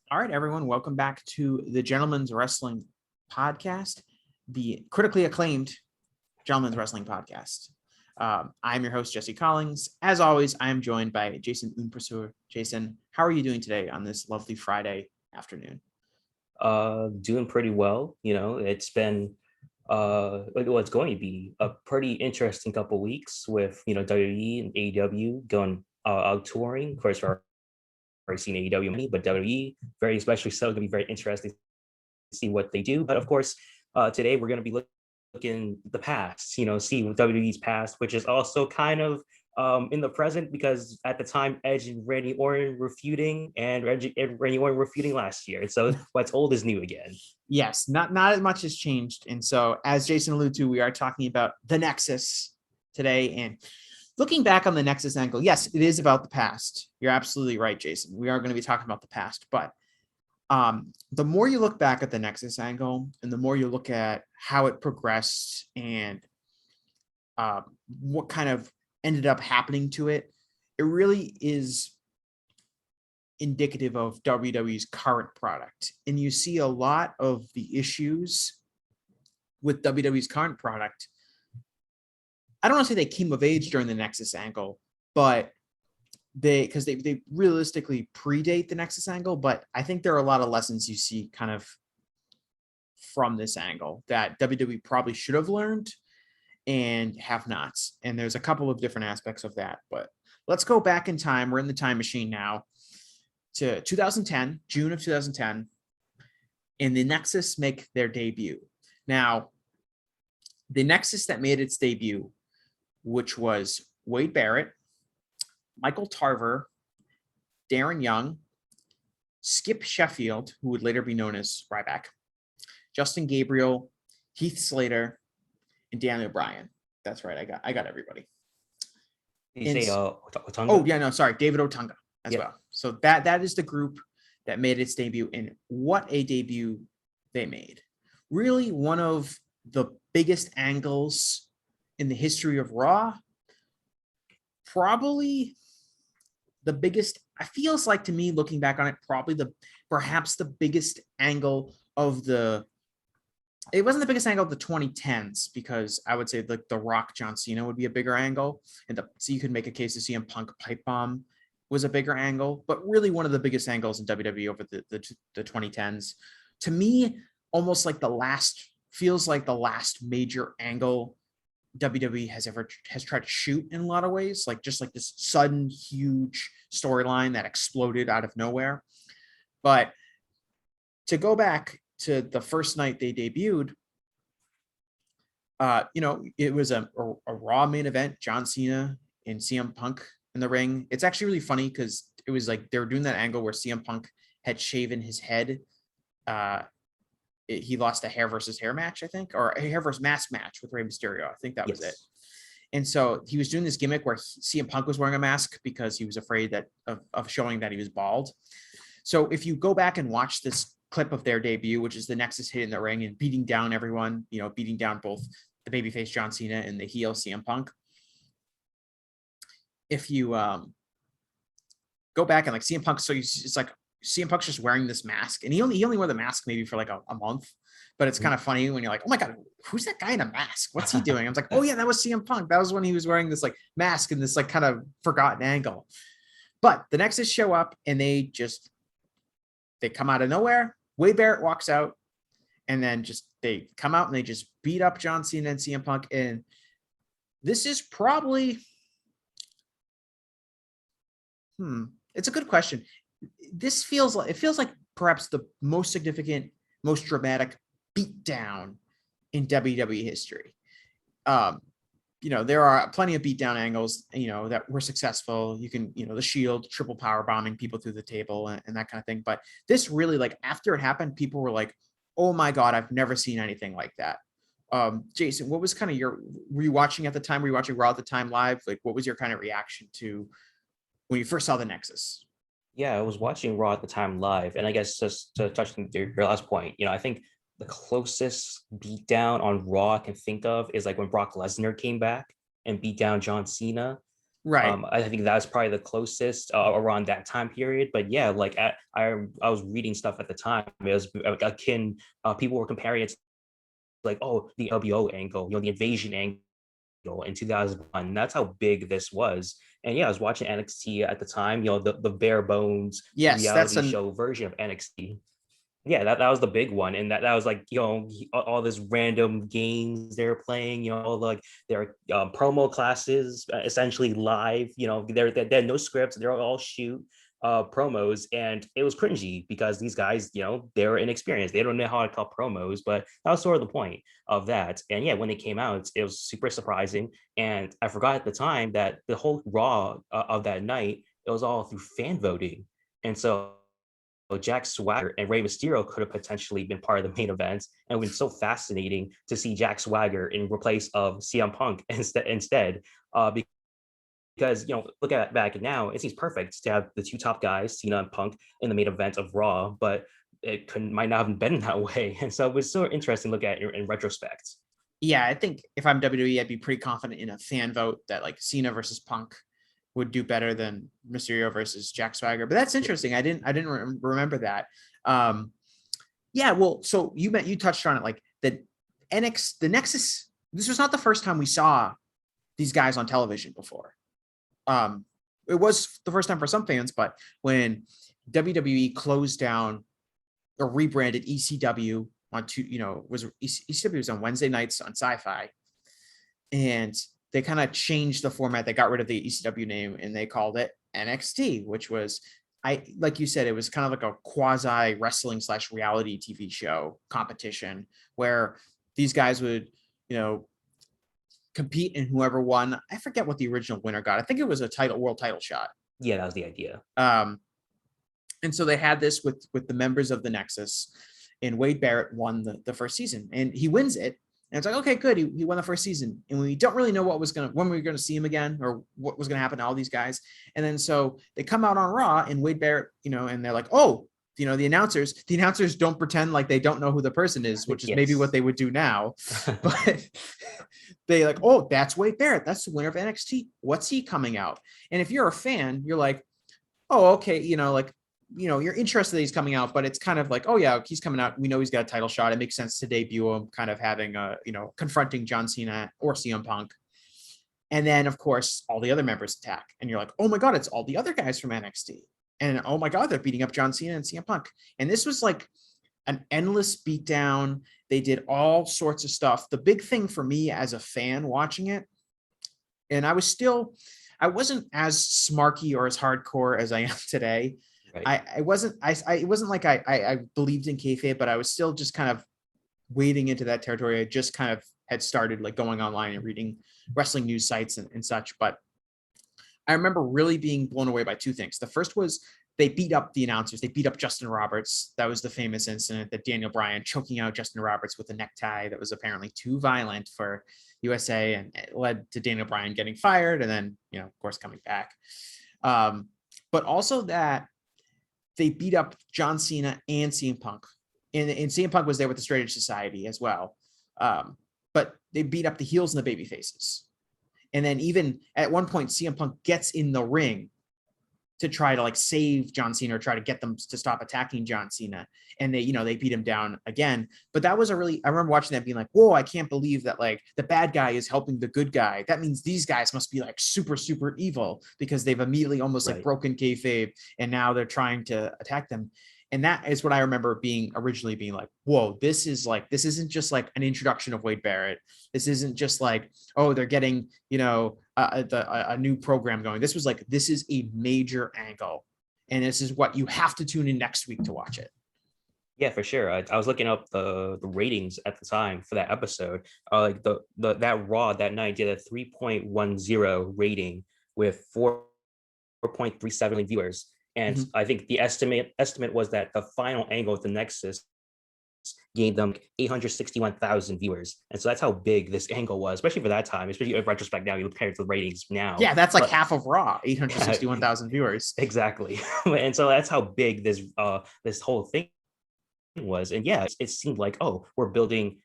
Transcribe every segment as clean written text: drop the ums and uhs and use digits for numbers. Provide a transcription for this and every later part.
All right, everyone, welcome back to the Gentleman's Wrestling Podcast, the critically acclaimed Gentleman's Wrestling Podcast. I'm your host, Jesse Collings. As always, I am joined by Jason Ounpraseuth. Jason, how are you doing today on this lovely Friday afternoon? Doing pretty well. It's been it's going to be a pretty interesting couple weeks with WWE and AEW going out touring. Of course, we're already seen AEW many, but WWE very especially so, going to be very interesting to see what they do. But of course, today we're going to be looking the past, see WWE's past, which is also kind of in the present, because at the time Edge and Randy Orton were feuding, and Randy Orton were feuding last year. So what's old is new again. Yes, not as much has changed. And so, as Jason alluded to, we are talking about the Nexus today. And looking back on the Nexus angle, yes, it is about the past. You're absolutely right, Jason. We are going to be talking about the past. But the more you look back at the Nexus angle and the more you look at how it progressed and what kind of ended up happening to it, it really is indicative of WWE's current product. And you see a lot of the issues with WWE's current product. I don't want to say they came of age during the Nexus angle, but they realistically predate the Nexus angle. But I think there are a lot of lessons you see kind of from this angle that WWE probably should have learned and have not. And there's a couple of different aspects of that, but let's go back in time. We're in the time machine now to 2010, June of 2010, and the Nexus make their debut. Now, the Nexus that made its debut, which was Wade Barrett, Michael Tarver, Darren Young, Skip Sheffield, who would later be known as Ryback, Justin Gabriel, Heath Slater, and Daniel Bryan. That's right. I got everybody. Did you say Otunga? Oh, yeah, no, sorry. David Otunga as well. So that is the group that made its debut, and what a debut they made. Really one of the biggest angles in the history of Raw. Probably the biggest, it feels like to me, looking back on it, perhaps the biggest angle of it wasn't the biggest angle of the 2010s, because I would say like the Rock John Cena would be a bigger angle. So you could make a case to CM Punk Pipe Bomb was a bigger angle, but really one of the biggest angles in WWE over the 2010s. To me, almost like feels like the last major angle WWE has tried to shoot in a lot of ways, like just like this sudden huge storyline that exploded out of nowhere. But to go back to the first night they debuted, it was a Raw main event, John Cena and CM Punk in the ring. It's actually really funny because it was like they were doing that angle where CM Punk had shaven his head. He lost a hair versus hair match, I think, or a hair versus mask match with Rey Mysterio. I think that was it. And so he was doing this gimmick where CM Punk was wearing a mask because he was afraid of showing that he was bald. So if you go back and watch this clip of their debut, which is the Nexus hitting the ring and beating down everyone, beating down both the babyface John Cena and the heel CM Punk. If you go back and like CM Punk, so it's like CM Punk's just wearing this mask, and he only wore the mask maybe for like a month, but it's kind of funny when you're like, oh my God, who's that guy in a mask? What's he doing? I was like, oh yeah, that was CM Punk. That was when he was wearing this like mask in this like kind of forgotten angle. But the Nexus show up and they come out of nowhere. Wade Barrett walks out, and then they come out and they just beat up John Cena and CM Punk. And this is probably, it's a good question. It feels like perhaps the most significant, most dramatic beatdown in WWE history. There are plenty of beatdown angles, that were successful. You can, the Shield, triple power bombing people through the table and that kind of thing. But this really, like, after it happened, people were like, oh my God, I've never seen anything like that. Jason, what was kind of were you watching at the time? Were you watching Raw at the time live? Like, what was your kind of reaction to when you first saw the Nexus? Yeah, I was watching Raw at the time live, and I guess just to touch on your last point, I think the closest beatdown on Raw I can think of is like when Brock Lesnar came back and beat down John Cena. Right. I think that's probably the closest around that time period. But yeah, like I was reading stuff at the time. It was akin. People were comparing it to like, oh, the LBO angle, the invasion angle in 2001. That's how big this was. And yeah, I was watching NXT at the time. The bare bones Yes, that's reality an show version of NXT. Yeah, that was the big one, and that was like all this random games they're playing, all like their promo classes, essentially live. They had no scripts, they're all shoot promos, and it was cringy because these guys, they're inexperienced, they don't know how to cut promos, but that was sort of the point of that. And yeah, when they came out, it was super surprising, and I forgot at the time that the whole Raw of that night, it was all through fan voting, and so Jack Swagger and Rey Mysterio could have potentially been part of the main event, and it would be so fascinating to see Jack Swagger in replace of CM Punk instead. Because look at it back now, it seems perfect to have the two top guys, Cena and Punk, in the main event of Raw, but might not have been that way, and so it was so interesting to look at in retrospect. Yeah, I think if I'm WWE, I'd be pretty confident in a fan vote that like Cena versus Punk would do better than Mysterio versus Jack Swagger. But that's interesting. I didn't remember that. Yeah, well, so you touched on it, like the Nexus. This was not the first time we saw these guys on television before. It was the first time for some fans, but when WWE closed down or rebranded ECW ECW was on Wednesday nights on Sci-Fi, and they kind of changed the format. They got rid of the ECW name and they called it NXT, which was, like you said, it was kind of like a quasi wrestling / reality TV show competition where these guys would, compete, and whoever won, I forget what the original winner got. I think it was a world title shot. Yeah, that was the idea. And so they had this with the members of the Nexus, and Wade Barrett won the first season, and he wins it. And it's like, okay, good. He won the first season, and we don't really know when we were going to see him again, or what was going to happen to all these guys. And then so they come out on Raw, and Wade Barrett, and they're like, oh, the announcers don't pretend like they don't know who the person is, which is maybe what they would do now. But they like, oh, that's Wade Barrett. That's the winner of NXT. What's he coming out? And if you're a fan, you're like, oh, okay, you're interested that he's coming out, but it's kind of like, oh yeah, he's coming out. We know he's got a title shot. It makes sense to debut him, kind of having confronting John Cena or CM Punk. And then of course, all the other members attack, and you're like, oh my God, it's all the other guys from NXT. And oh my God, they're beating up John Cena and CM Punk. And this was like an endless beatdown. They did all sorts of stuff. The big thing for me as a fan watching it, and I wasn't as smarky or as hardcore as I am today. Right. It wasn't like I believed in kayfabe, but I was still just kind of wading into that territory. I just kind of had started like going online and reading wrestling news sites and such. But I remember really being blown away by two things. The first was they beat up the announcers. They beat up Justin Roberts. That was the famous incident that Daniel Bryan choking out Justin Roberts with a necktie that was apparently too violent for USA, and it led to Daniel Bryan getting fired, and then, of course, coming back. But also that they beat up John Cena and CM Punk. And CM Punk was there with the Straight Edge Society as well. But they beat up the heels and the baby faces. And then even at one point, CM Punk gets in the ring to try to like save John Cena or try to get them to stop attacking John Cena. And they beat him down again. But that was I remember watching that being like, whoa, I can't believe that like the bad guy is helping the good guy. That means these guys must be like super, super evil, because they've immediately almost like broken kayfabe, and now they're trying to attack them. And that is what I remember originally being like, whoa, this isn't just like an introduction of Wade Barrett. This isn't just like, oh, they're getting, a new program going. This was like, this is a major angle. And this is what you have to tune in next week to watch it. Yeah, for sure. I was looking up the ratings at the time for that episode. Like that Raw that night did a 3.10 rating with 4.37 million viewers. And I think the estimate was that the final angle with the Nexus gained them 861,000 viewers. And so that's how big this angle was, especially for that time, especially in retrospect now, you compare it to the ratings now. Yeah, that's like half of Raw, 861,000 viewers. Exactly. And so that's how big this whole thing was. And yeah, it seemed like, oh, we're building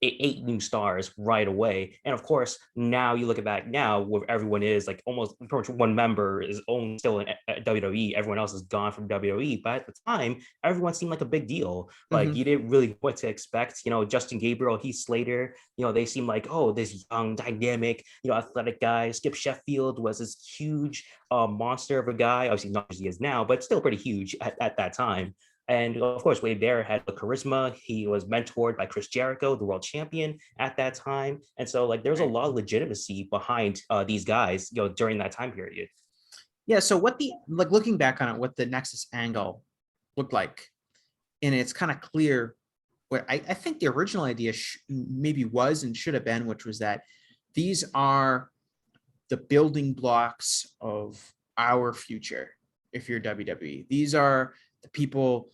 eight new stars right away. And of course, now you look at that now where everyone is like almost pretty much one member is only still in WWE. Everyone else is gone from WWE. But at the time, everyone seemed like a big deal. Like Mhm. you didn't really know what to expect. Justin Gabriel, Heath Slater, they seemed like, oh, this young, dynamic, athletic guy. Skip Sheffield was this huge monster of a guy. Obviously, not as he is now, but still pretty huge at that time. And of course, Wade Barrett had the charisma. He was mentored by Chris Jericho, the world champion at that time. And so, like, there's a Right. lot of legitimacy behind these guys, during that time period. Yeah. So what looking back on it, what the Nexus angle looked like, and it's kind of clear what I think the original idea maybe was and should have been, which was that these are the building blocks of our future. If you're WWE, these are the people,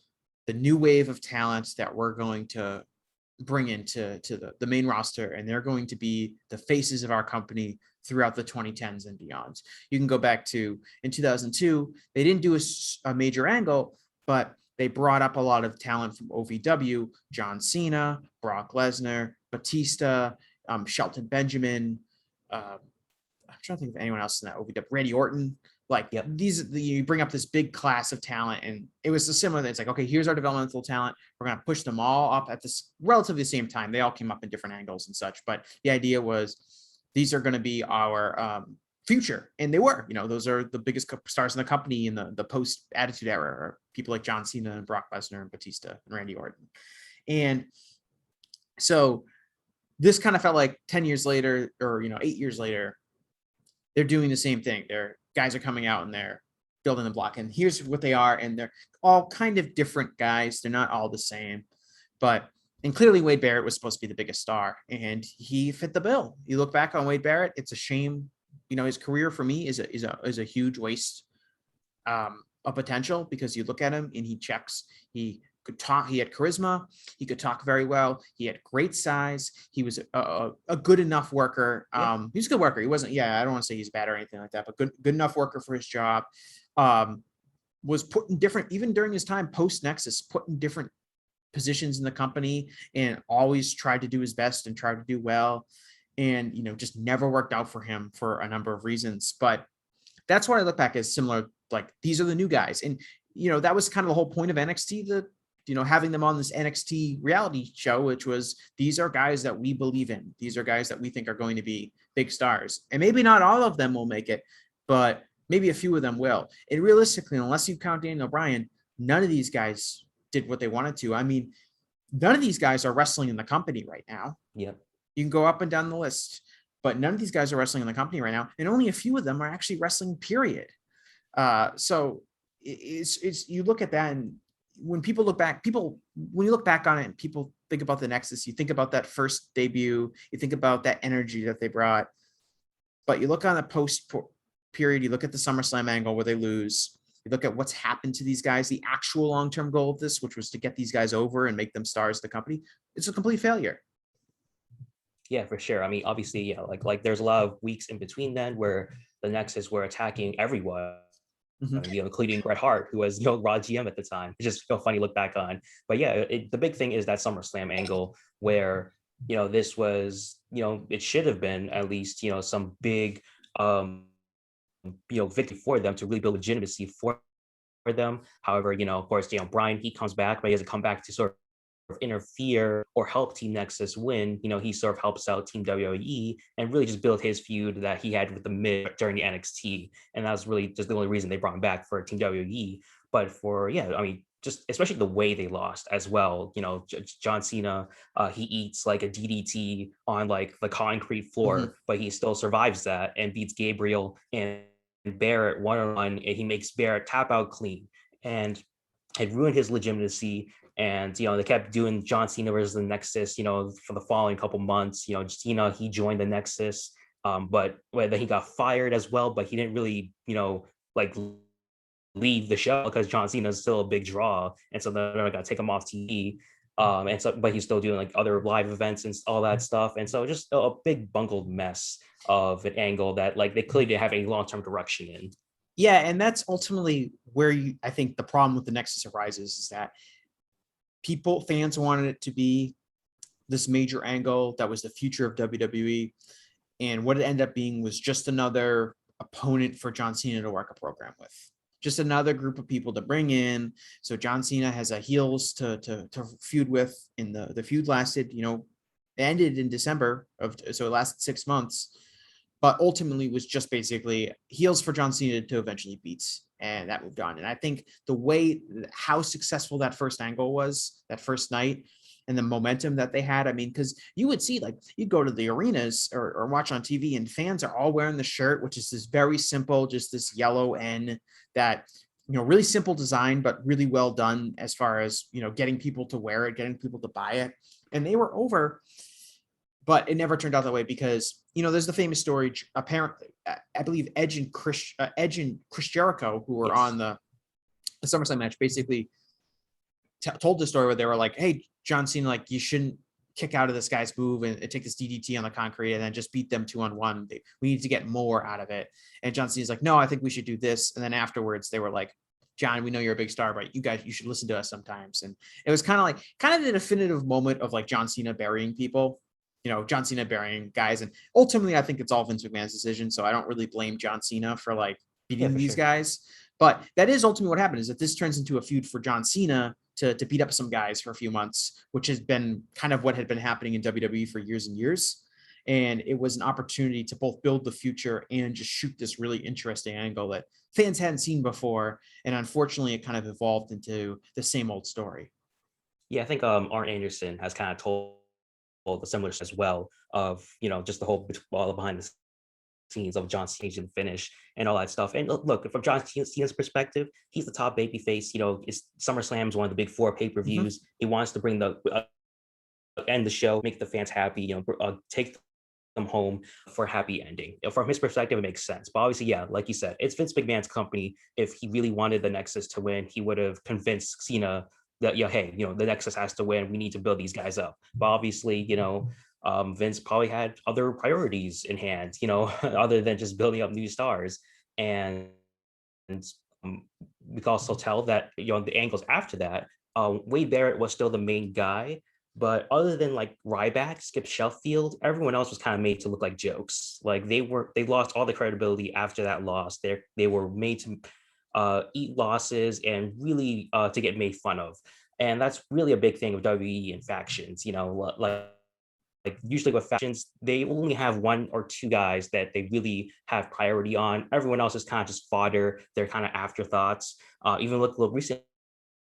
the new wave of talents that we're going to bring into the main roster, and they're going to be the faces of our company throughout the 2010s and beyond. You can go back to in 2002, they didn't do a major angle, but they brought up a lot of talent from OVW, John Cena, Brock Lesnar, Batista, Shelton Benjamin. I'm trying to think of anyone else in that OVW. Randy Orton. Like Yep. You bring up this big class of talent, and it was a similar. It's like, okay, here's our developmental talent. We're gonna push them all up at this relatively same time. They all came up in different angles and such, but the idea was these are going to be our future, and they were. Those are the biggest stars in the company in the post Attitude Era, or people like John Cena and Brock Lesnar and Batista and Randy Orton, and so this kind of felt like 10 years later, or 8 years later, they're doing the same thing. Their guys are coming out and they're building the block, and here's what they are, and they're all kind of different guys. They're not all the same, and clearly Wade Barrett was supposed to be the biggest star, and he fit the bill. You look back on Wade Barrett, it's a shame. His career for me is a huge waste of potential, because you look at him and he could talk, he had charisma, he could talk very well, he had great size, he was a good enough worker. He was a good worker. He wasn't, I don't want to say he's bad or anything like that, but good enough worker for his job. Was put in different, even during his time post-Nexus, put in different positions in the company, and always tried to do his best and tried to do well, and just never worked out for him for a number of reasons. But that's what I look back as similar. Like, these are the new guys, and that was kind of the whole point of NXT, having them on this NXT reality show, which was, these are guys that we believe in. These are guys that we think are going to be big stars, and maybe not all of them will make it, but maybe a few of them will. And realistically, unless you count Daniel Bryan, none of these guys did what they wanted to. I mean, none of these guys are wrestling in the company right now. Yep. You can go up and down the list, but none of these guys are wrestling in the company right now, and only a few of them are actually wrestling, period. So it's you look at that, and when you look back on it and people think about the Nexus, you think about that first debut, you think about that energy that they brought, but you look on the post period, you look at the SummerSlam angle where they lose, you look at what's happened to these guys, the actual long-term goal of this, which was to get these guys over and make them stars of the company, it's a complete failure. Yeah, for sure. I mean, obviously, like there's a lot of weeks in between then where the Nexus were attacking everyone, including Bret Hart, who was Raw GM at the time. It's just funny to look back on. But yeah, the big thing is that SummerSlam angle where this was it should have been at least some big victory for them to really build legitimacy for them. However, of course, Bryan, he comes back, but he doesn't come back to sort of interfere or help Team Nexus win. He sort of helps out Team WWE and really just build his feud that he had with the Miz during the NXT. And that was really just the only reason they brought him back for Team WWE. But just especially the way they lost as well. John Cena, he eats like a DDT on like the concrete floor, but he still survives that and beats Gabriel and Barrett one-on-one, and he makes Barrett tap out clean, and it ruined his legitimacy. And they kept doing John Cena versus the Nexus for the following couple months. Cena, he joined the Nexus, but then he got fired as well, but he didn't really like leave the show because John Cena is still a big draw, and so they're gonna take him off TV. But he's still doing like other live events and all that stuff, and so just a big bungled mess of an angle that like they clearly didn't have any long-term direction in. Yeah, and that's ultimately where I think the problem with the Nexus arises, is that fans wanted it to be, this major angle that was the future of WWE. And what it ended up being was just another opponent for John Cena to work a program with. Just another group of people to bring in. So John Cena has a heels to feud with. In the feud lasted, ended in December so it lasted 6 months, but ultimately was just basically heels for John Cena to eventually beat, and that moved on. And I think how successful that first angle was, that first night, and the momentum that they had. I mean, because you would see, like, you go to the arenas or watch on TV, and fans are all wearing the shirt, which is this very simple, just this yellow N that, really simple design, but really well done as far as, getting people to wear it, getting people to buy it. And they were over, but it never turned out that way because, there's the famous story. Apparently, I believe Edge and Chris Jericho, who were on the SummerSlam match, basically told the story where they were like, "Hey, John Cena, like, you shouldn't kick out of this guy's move and take this DDT on the concrete and then just beat them 2-on-1. We need to get more out of it." And John Cena's like, "No, I think we should do this." And then afterwards, they were like, "John, we know you're a big star, but you should listen to us sometimes." And it was kind of the definitive moment of like John Cena burying people, John Cena burying guys. And ultimately, I think it's all Vince McMahon's decision. So I don't really blame John Cena for like beating these guys. But that is ultimately what happened, is that this turns into a feud for John Cena to beat up some guys for a few months, which has been kind of what had been happening in WWE for years and years. And it was an opportunity to both build the future and just shoot this really interesting angle that fans hadn't seen before. And unfortunately, it kind of evolved into the same old story. Yeah, I think Arn Anderson has kind of told the similar as well of, just the whole all behind the scenes of John Cena's finish and all that stuff. And look, from John Cena's perspective, he's the top babyface. SummerSlam is one of the big 4 pay-per-views. Mm-hmm. He wants to bring end the show, make the fans happy, take them home for a happy ending. From his perspective, it makes sense. But obviously, yeah, like you said, it's Vince McMahon's company. If he really wanted the Nexus to win, he would have convinced Cena that, hey, the Nexus has to win. We need to build these guys up. But obviously, Vince probably had other priorities in hand, other than just building up new stars. And we can also tell that, the angles after that, Wade Barrett was still the main guy. But other than like Ryback, Skip Sheffield, everyone else was kind of made to look like jokes. Like they lost all the credibility after that loss. They were made to eat losses and really to get made fun of. And that's really a big thing with WWE and factions. Like usually with factions, they only have 1 or 2 guys that they really have priority on. Everyone else is kind of just fodder. They're kind of afterthoughts. Even look recently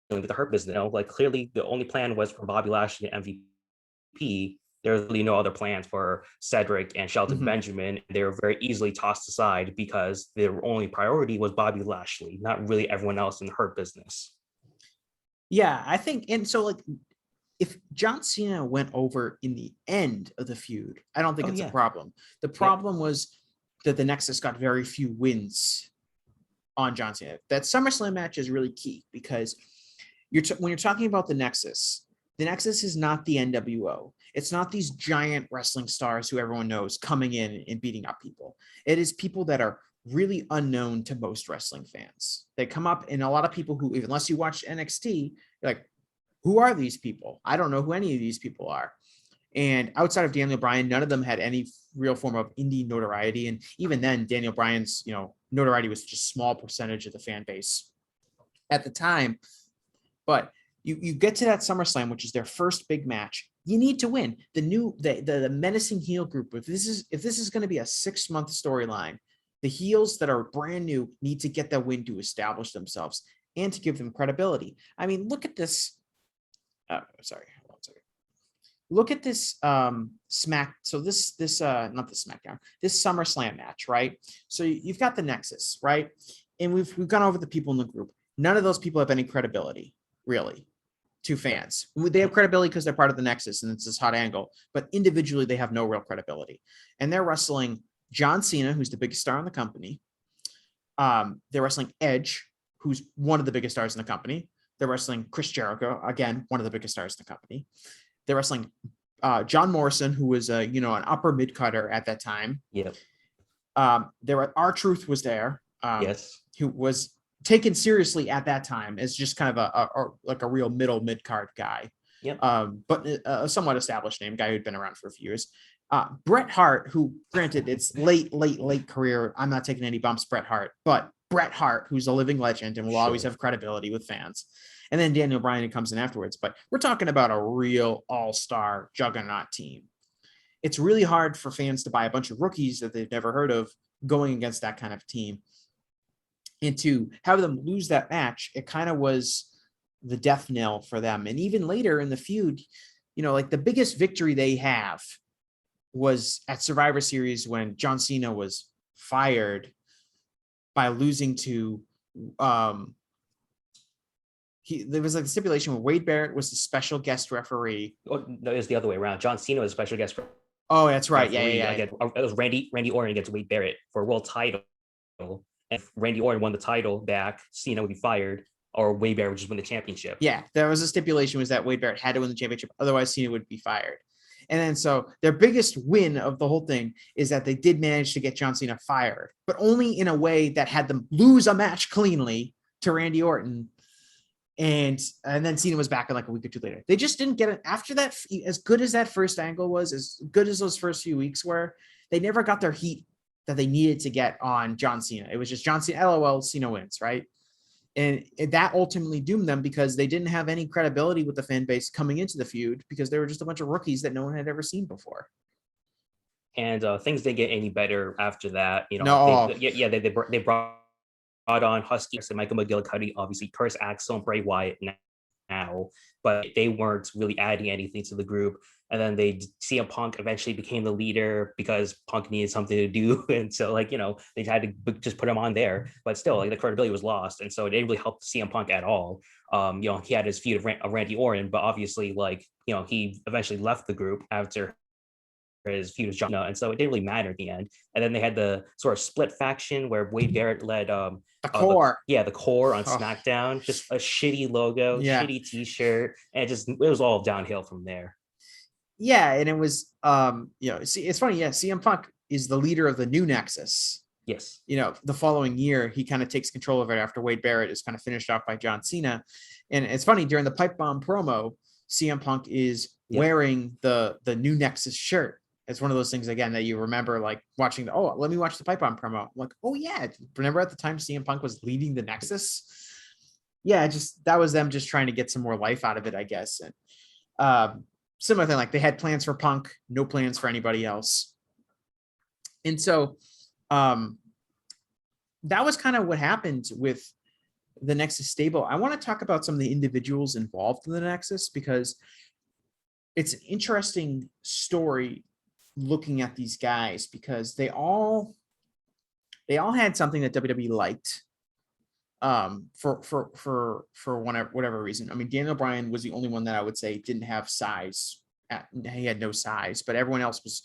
with the Hurt Business, like clearly the only plan was for Bobby Lashley and MVP. There's really no other plans for Cedric and Shelton mm-hmm. Benjamin. They were very easily tossed aside because their only priority was Bobby Lashley, not really everyone else in the Hurt Business. Yeah, I think, and so like, if John Cena went over in the end of the feud, I don't think it's a problem. The problem was that the Nexus got very few wins on John Cena. That SummerSlam match is really key because when you're talking about the Nexus is not the NWO. It's not these giant wrestling stars who everyone knows coming in and beating up people. It is people that are really unknown to most wrestling fans. They come up, and a lot of people who, unless you watch NXT, you're like, who are these people? I don't know who any of these people are. And outside of Daniel Bryan, none of them had any real form of indie notoriety. And even then, Daniel Bryan's, notoriety was just a small percentage of the fan base at the time. But you get to that SummerSlam, which is their first big match. You need to win. The menacing heel group. If this is going to be a 6-month storyline, the heels that are brand new need to get that win to establish themselves and to give them credibility. I mean, look at this. Sorry, hold on a second. Look at this not the SmackDown, this SummerSlam match, right? So you've got the Nexus, right? And we've gone over the people in the group. None of those people have any credibility, really, to fans. They have credibility because they're part of the Nexus and it's this hot angle, but individually they have no real credibility. And they're wrestling John Cena, who's the biggest star in the company. They're wrestling Edge, who's one of the biggest stars in the company. They're wrestling Chris Jericho, again, one of the biggest stars in the company. They're wrestling John Morrison, who was an upper mid cutter at that time. Yep. R-Truth was there. Yes. Who was taken seriously at that time as just kind of a real middle mid card guy. Yep. But a somewhat established name, guy who'd been around for a few years. Bret Hart, who granted it's late career. I'm not taking any bumps, Bret Hart, but Bret Hart, who's a living legend and will always have credibility with fans. And then Daniel Bryan, who comes in afterwards. But we're talking about a real all-star juggernaut team. It's really hard for fans to buy a bunch of rookies that they've never heard of going against that kind of team. And to have them lose that match, it kind of was the death knell for them. And even later in the feud, like the biggest victory they have was at Survivor Series when John Cena was fired by losing to there was like a stipulation where Wade Barrett was the special guest referee. Oh, no, it was the other way around. John Cena was a special guest. Oh, that's right. Referee. Yeah. It was Randy Orton against Wade Barrett for a world title. And if Randy Orton won the title back, Cena would be fired, or Wade Barrett would just win the championship. Yeah, there was a stipulation was that Wade Barrett had to win the championship, otherwise Cena would be fired. And then so their biggest win of the whole thing is that they did manage to get John Cena fired, but only in a way that had them lose a match cleanly to Randy Orton. And then Cena was back in like a week or two later. They just didn't get it after that. As good as that first angle was, as good as those first few weeks were, they never got their heat that they needed to get on John Cena. It was just John Cena, LOL, Cena wins, right? And that ultimately doomed them because they didn't have any credibility with the fan base coming into the feud because they were just a bunch of rookies that no one had ever seen before. And things didn't get any better after that. They brought on Husky and Michael McGillicuddy, obviously Curtis Axel and Bray Wyatt now, but they weren't really adding anything to the group. And then CM Punk eventually became the leader because Punk needed something to do. And so they had to just put him on there, but still the credibility was lost. And so it didn't really help CM Punk at all. He had his feud of Randy Orton, but obviously he eventually left the group after his feud with John, and so it didn't really matter at the end. And then they had the sort of split faction where Wade Barrett led the core. The core on SmackDown, just a shitty logo, shitty t-shirt, and it was all downhill from there. Yeah, and it was it's funny, CM Punk is the leader of the new Nexus. Yes. The following year he kind of takes control of it after Wade Barrett is kind of finished off by John Cena. And it's funny, during the pipe bomb promo, CM Punk is wearing the new Nexus shirt. It's one of those things, again, that you remember, like watching let me watch the pipe bomb promo. I'm like, oh yeah. Remember at the time CM Punk was leading the Nexus? Yeah, that was them just trying to get some more life out of it, I guess. And similar thing, like they had plans for Punk, no plans for anybody else. And so that was kind of what happened with the Nexus stable. I want to talk about some of the individuals involved in the Nexus because it's an interesting story looking at these guys because they all had something that WWE liked for whatever reason. I mean, Daniel Bryan was the only one that I would say didn't have size. He had no size, but everyone else was,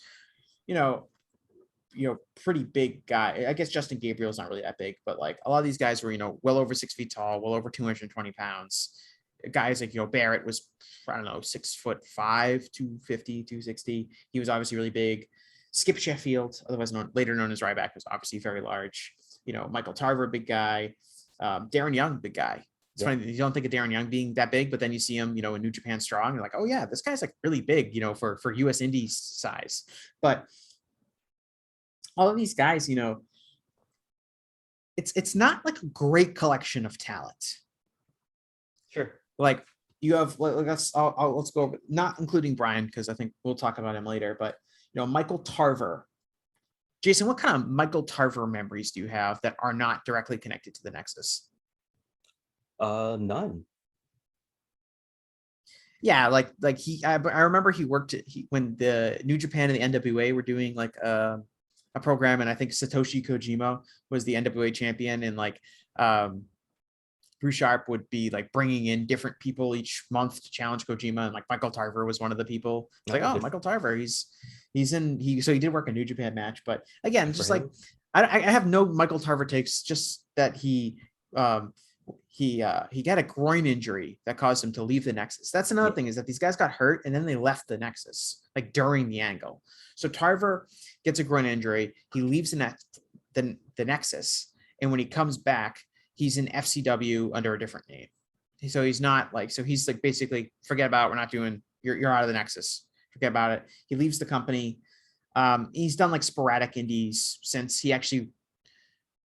pretty big guy. I guess Justin Gabriel's not really that big, but like a lot of these guys were, well over 6 feet tall, well over 220 pounds. Guys like, Barrett was, I don't know, 6'5", 250, 260. He was obviously really big. Skip Sheffield, otherwise later known as Ryback, was obviously very large. Michael Tarver, big guy. Darren Young, big guy. It's funny, you don't think of Darren Young being that big, but then you see him, in New Japan Strong. You're like, oh yeah, this guy's like really big, for US Indies size. But all of these guys, it's not like a great collection of talent. Sure. Like you have, let's go over, not including Bryan, because I think we'll talk about him later, but Michael Tarver. Jason, what kind of Michael Tarver memories do you have that are not directly connected to the Nexus? None. Yeah, like I remember he worked when the New Japan and the NWA were doing like a program, and I think Satoshi Kojima was the NWA champion, and like Bruce Sharp would be like bringing in different people each month to challenge Kojima, and like Michael Tarver was one of the people. It's like, oh, Michael Tarver, so he did work a New Japan match, but again, just like I have no Michael Tarver takes, just that he got a groin injury that caused him to leave the Nexus. That's another thing, is that these guys got hurt and then they left the Nexus like during the angle. So Tarver gets a groin injury, he leaves the Nexus, and when he comes back, he's in FCW under a different name. So he's not like, so he's like basically forget about it. We're not doing, you're out of the Nexus. Forget about it. He leaves the company. He's done like sporadic indies since he actually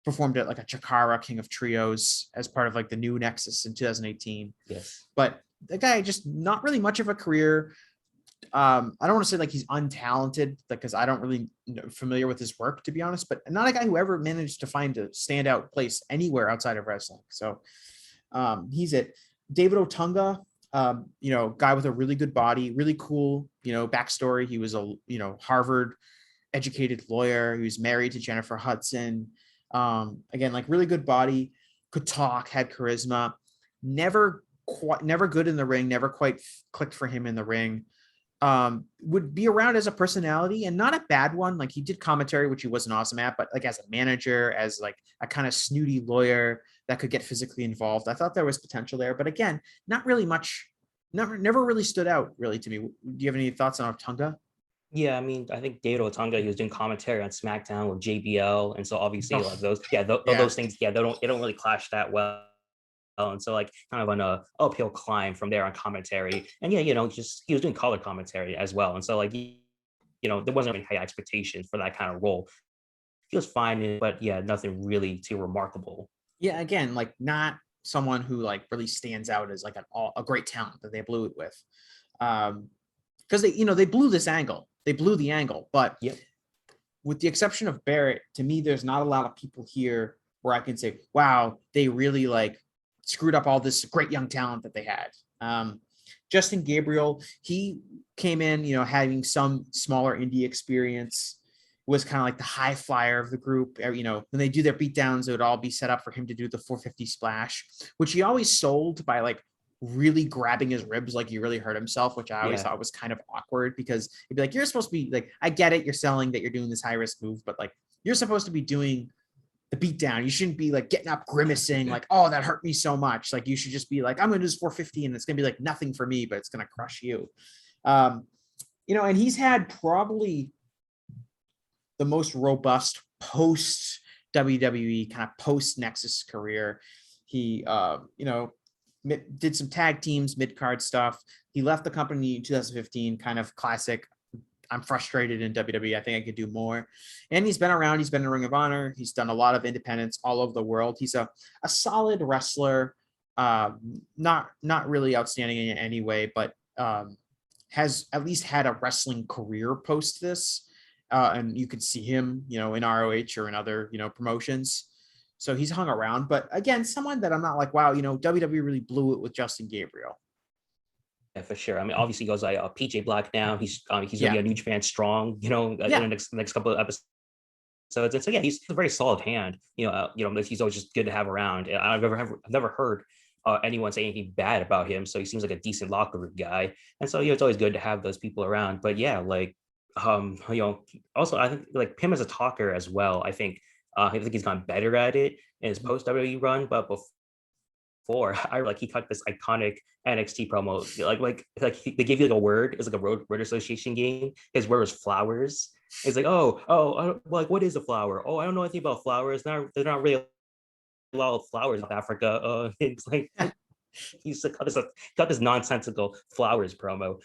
performed at like a Chikara King of Trios as part of like the new Nexus in 2018. Yes. But the guy just not really much of a career. I don't want to say like he's untalented, because I don't really familiar with his work, to be honest, but not a guy who ever managed to find a standout place anywhere outside of wrestling. So he's it. David Otunga, guy with a really good body, really cool, backstory. He was a, Harvard educated lawyer. He was married to Jennifer Hudson. Again, like really good body, could talk, had charisma, never good in the ring, never quite clicked for him in the ring. Would be around as a personality, and not a bad one. Like he did commentary, which he wasn't awesome at, but like as a manager, as like a kind of snooty lawyer that could get physically involved. I thought there was potential there, but again, not really much, never really stood out really to me. Do you have any thoughts on Otunga? Yeah, I mean, I think David Otunga, he was doing commentary on SmackDown with JBL, and so obviously like those, those things, they don't really clash that well. And so like kind of on a uphill climb from there on commentary. And yeah, just he was doing color commentary as well. And so like, there wasn't any high expectations for that kind of role. He was fine, but yeah, nothing really too remarkable. Yeah, again, like not someone who like really stands out as like a great talent that they blew it with. Because they blew this angle. They blew the angle, but yep. With the exception of Barrett, to me, there's not a lot of people here where I can say, wow, they really like screwed up all this great young talent that they had. Justin Gabriel, he came in, having some smaller indie experience, was kind of like the high flyer of the group. When they do their beatdowns, it would all be set up for him to do the 450 splash, which he always sold by like really grabbing his ribs like he really hurt himself, which I always thought was kind of awkward, because it'd be like, you're supposed to be like, I get it, you're selling that you're doing this high risk move, but like you're supposed to be doing the beat down. You shouldn't be like getting up grimacing like, oh, that hurt me so much. Like you should just be like, I'm gonna do this 450 and it's gonna be like nothing for me, but it's gonna crush you. And he's had probably the most robust post WWE kind of post Nexus career. He did some tag teams, mid-card stuff. He left the company in 2015, kind of classic, I'm frustrated in WWE. I think I could do more. And he's been around. He's been in Ring of Honor. He's done a lot of independents all over the world. He's a solid wrestler, not really outstanding in any way, but has at least had a wrestling career post this. And you could see him, in ROH or in other, promotions. So he's hung around. But again, someone that I'm not like, wow, WWE really blew it with Justin Gabriel. Yeah, for sure. I mean, obviously he goes like PJ Black now. He's gonna be a New Japan Strong, in the next couple of episodes. So yeah, he's a very solid hand. He's always just good to have around. I've never heard anyone say anything bad about him. So he seems like a decent locker room guy. And so it's always good to have those people around. But yeah, like also I think like him as a talker as well. I think he's gotten better at it in his post WWE run, but before he cut this iconic NXT promo, they give you like a word. It's like a word association game. His word was flowers. It's like, like what is a flower? Oh, I don't know anything about flowers. There's not really a lot of flowers in Africa. It's like he's cut this nonsensical flowers promo,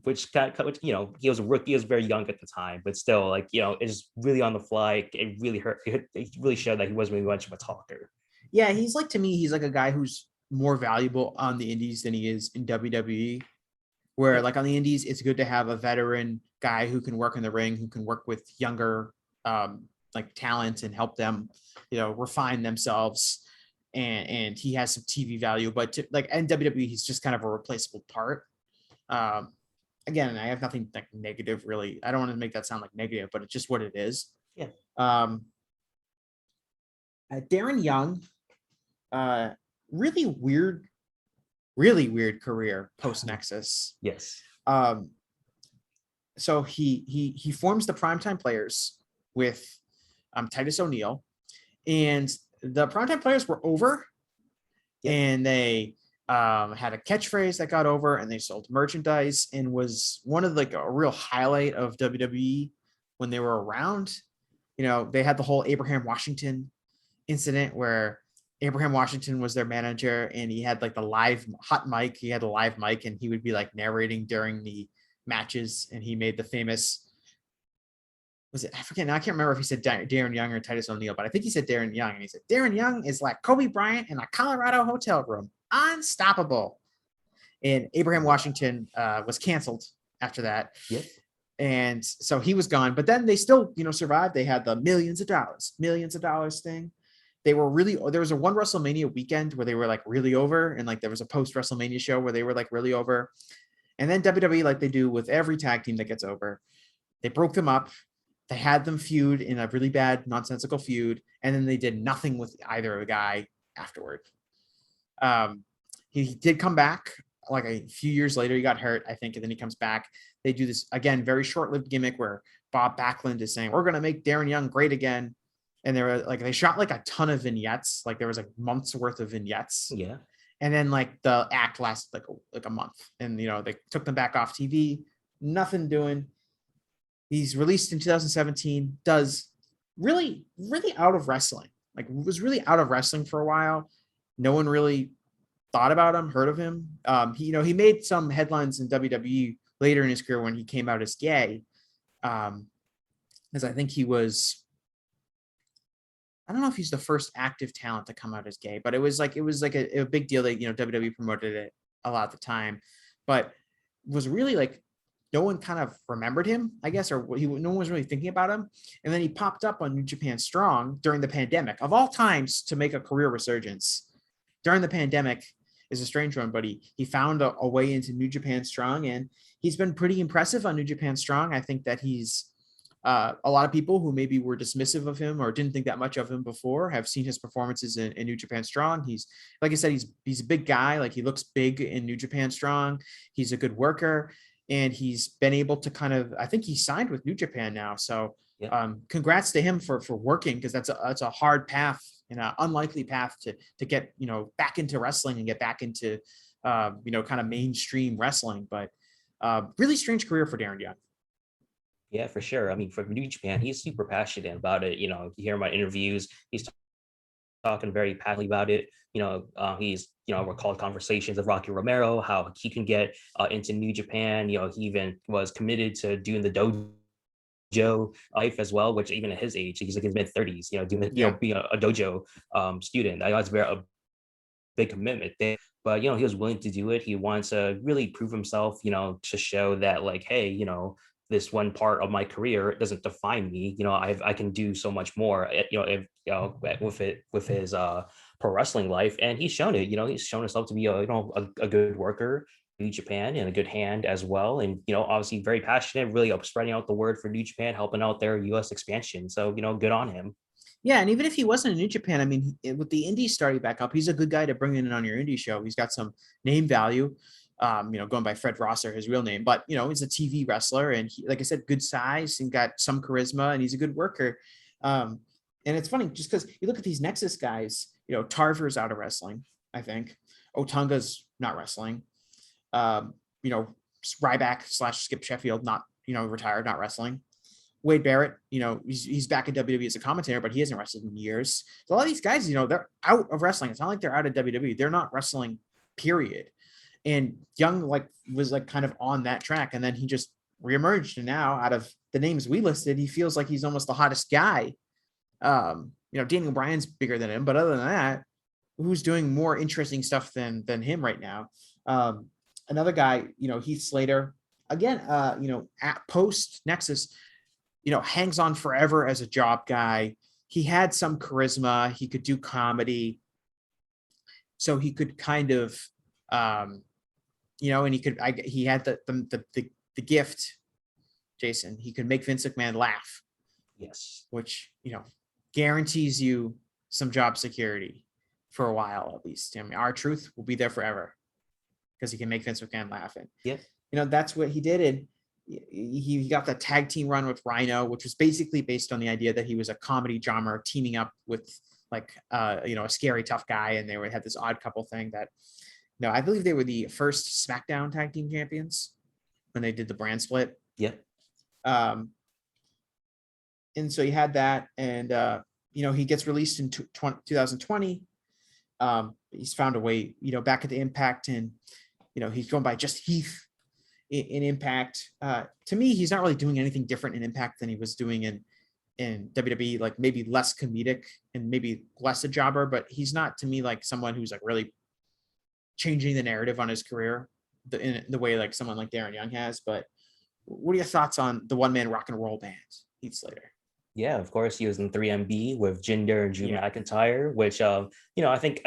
which he was a rookie. He was very young at the time, but still, it's really on the fly. It really hurt. It really showed that he wasn't really much of a talker. Yeah, he's like, to me, he's like a guy who's more valuable on the indies than he is in WWE, where like on the indies, it's good to have a veteran guy who can work in the ring, who can work with younger like talent and help them, refine themselves. And he has some TV value, but in WWE, he's just kind of a replaceable part. Again, I have nothing like negative really. I don't want to make that sound like negative, but it's just what it is. Yeah. Darren Young, really weird career post Nexus. Yes. So he forms the Primetime Players with Titus O'Neil, and the Primetime Players were over. Yep. And they had a catchphrase that got over, and they sold merchandise, and was one of like a real highlight of WWE when they were around. They had the whole Abraham Washington incident where Abraham Washington was their manager, and he had like the live hot mic. He had a live mic, and he would be like narrating during the matches. And he made the famous, was it, I forget now, I can't remember if he said Darren Young or Titus O'Neil, but I think he said Darren Young. And he said, Darren Young is like Kobe Bryant in a Colorado hotel room, unstoppable. And Abraham Washington was canceled after that. Yep. And so he was gone, but then they still, survived. They had the millions of dollars thing. They were really, there was a one WrestleMania weekend where they were like really over. And like, there was a post WrestleMania show where they were like really over. And then WWE, like they do with every tag team that gets over, they broke them up. They had them feud in a really bad, nonsensical feud. And then they did nothing with either of the guy afterward. He did come back like a few years later. He got hurt, I think. And then he comes back. They do this, again, very short-lived gimmick where Bob Backlund is saying, we're going to make Darren Young great again. And they were like, they shot like a ton of vignettes. Like there was like months worth of vignettes. Yeah. And then like the act lasted like a month. And, they took them back off TV. Nothing doing. He's released in 2017, does really, really out of wrestling. Like was really out of wrestling for a while. No one really thought about him, heard of him. He made some headlines in WWE later in his career when he came out as gay. As I think he was, I don't know if he's the first active talent to come out as gay, but it was like a big deal that, WWE promoted it a lot at the time, but was really like, no one kind of remembered him, I guess, or no one was really thinking about him. And then he popped up on New Japan Strong during the pandemic, of all times to make a career resurgence. During the pandemic is a strange one, but he found a way into New Japan Strong, and he's been pretty impressive on New Japan Strong. I think that he's a lot of people who maybe were dismissive of him or didn't think that much of him before have seen his performances in New Japan Strong. He's, like I said, he's a big guy. Like he looks big in New Japan Strong. He's a good worker. And he's been able to I think he signed with New Japan now. So congrats to him for working, because that's a hard path and an unlikely path to get, back into wrestling and get back into, kind of mainstream wrestling. But really strange career for Darren Young. Yeah, for sure. I mean, for New Japan, he's super passionate about it. You hear him on interviews. He's talking very passionately about it. He's, recalled conversations of Rocky Romero, how he can get into New Japan. He even was committed to doing the dojo life as well, which even at his age, he's like in his mid-30s, doing, being a dojo student. I know it's a big commitment there, but, he was willing to do it. He wants to really prove himself, to show that like, hey, this one part of my career, it doesn't define me. I can do so much more, with his pro wrestling life. And he's shown it, he's shown himself to be a good worker in New Japan and a good hand as well. And, obviously very passionate, really spreading out the word for New Japan, helping out their US expansion. So, good on him. Yeah, and even if he wasn't in New Japan, I mean, with the indies starting back up, he's a good guy to bring in on your indie show. He's got some name value. Going by Fred Rosser, his real name, but he's a TV wrestler, and he, like I said, good size and got some charisma, and he's a good worker. And it's funny just because you look at these Nexus guys, Tarver's out of wrestling, I think. Otunga's not wrestling. Ryback / Skip Sheffield, not, retired, not wrestling. Wade Barrett, he's back in WWE as a commentator, but he hasn't wrestled in years. So a lot of these guys, they're out of wrestling. It's not like they're out of WWE. They're not wrestling, period. And Young was kind of on that track, and then he just reemerged. And now, out of the names we listed, he feels like he's almost the hottest guy. Daniel Bryan's bigger than him, but other than that, who's doing more interesting stuff than him right now? Another guy, Heath Slater, again, at post-Nexus, hangs on forever as a job guy. He had some charisma. He could do comedy, so he could kind of. And he had the gift, Jason. He could make Vince McMahon laugh. Yes. Which, guarantees you some job security for a while, at least. I mean, R-Truth will be there forever because he can make Vince McMahon laugh. And, that's what he did. And he got the tag team run with Rhino, which was basically based on the idea that he was a comedy drummer teaming up with a scary tough guy. And they had this odd couple thing that, no, I believe they were the first SmackDown tag team champions when they did the brand split. Yeah. And so he had that, and he gets released in 2020. He's found a way, back at the Impact, and he's going by just Heath in Impact. To me, he's not really doing anything different in Impact than he was doing in WWE, like maybe less comedic and maybe less a jobber, but he's not, to me, like someone who's like really changing the narrative on his career in the way like someone like Darren Young has. But what are your thoughts on the one-man rock and roll band, Heath Slater? Yeah, of course, he was in 3MB with Jinder and Drew Yeah. McIntyre, which I think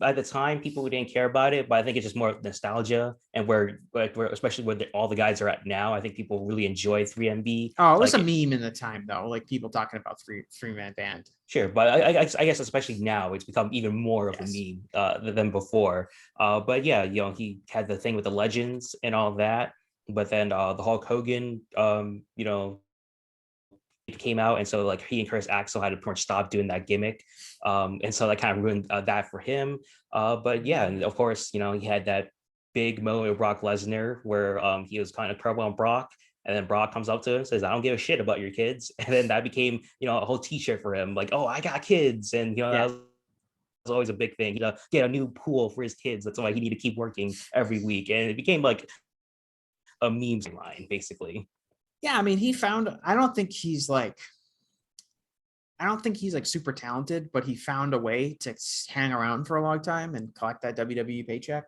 at the time people didn't care about it, but I think it's just more nostalgia, and where especially where all the guys are at now, I think people really enjoy 3MB. Oh, it was like, a meme in the time though, like people talking about three-man band. Sure, but I guess especially now it's become even more of a meme than before. But yeah, he had the thing with the legends and all that, but then the Hulk Hogan, it came out, and so like he and Curtis Axel had to pretty much stop doing that gimmick, and so that kind of ruined that for him. But yeah, and of course, he had that big moment with Brock Lesnar where he was kind of crumble on Brock, and then Brock comes up to him and says, "I don't give a shit about your kids," and then that became a whole T-shirt for him, like, "Oh, I got kids," and that was always a big thing. Get a new pool for his kids. That's why he need to keep working every week, and it became like a meme line basically. Yeah, I mean, I don't think he's like super talented, but he found a way to hang around for a long time and collect that WWE paycheck.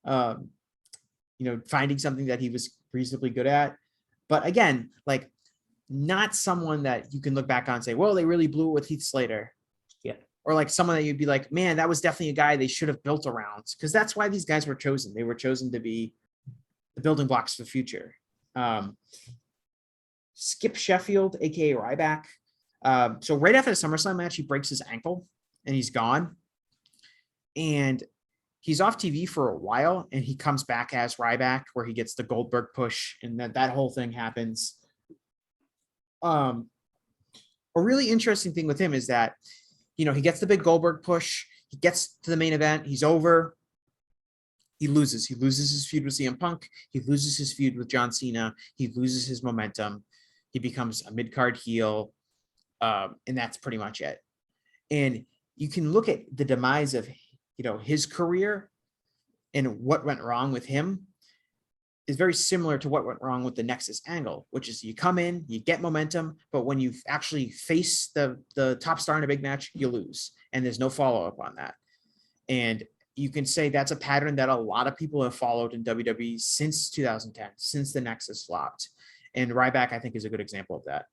Finding something that he was reasonably good at. But again, like, not someone that you can look back on and say, well, they really blew it with Heath Slater. Yeah. Or like someone that you'd be like, man, that was definitely a guy they should have built around. Because that's why these guys were chosen. They were chosen to be the building blocks for the future. Skip Sheffield, aka Ryback. So right after the SummerSlam match, he breaks his ankle and he's gone. And he's off TV for a while, and he comes back as Ryback, where he gets the Goldberg push, and that whole thing happens. A really interesting thing with him is that, he gets the big Goldberg push. He gets to the main event. He's over. He loses. He loses his feud with CM Punk. He loses his feud with John Cena. He loses his momentum. He becomes a mid-card heel, and that's pretty much it. And you can look at the demise of, his career and what went wrong with him is very similar to what went wrong with the Nexus Angle, which is you come in, you get momentum, but when you actually face the top star in a big match, you lose, and there's no follow-up on that. And you can say that's a pattern that a lot of people have followed in WWE since 2010, since the Nexus flopped. And Ryback, I think, is a good example of that.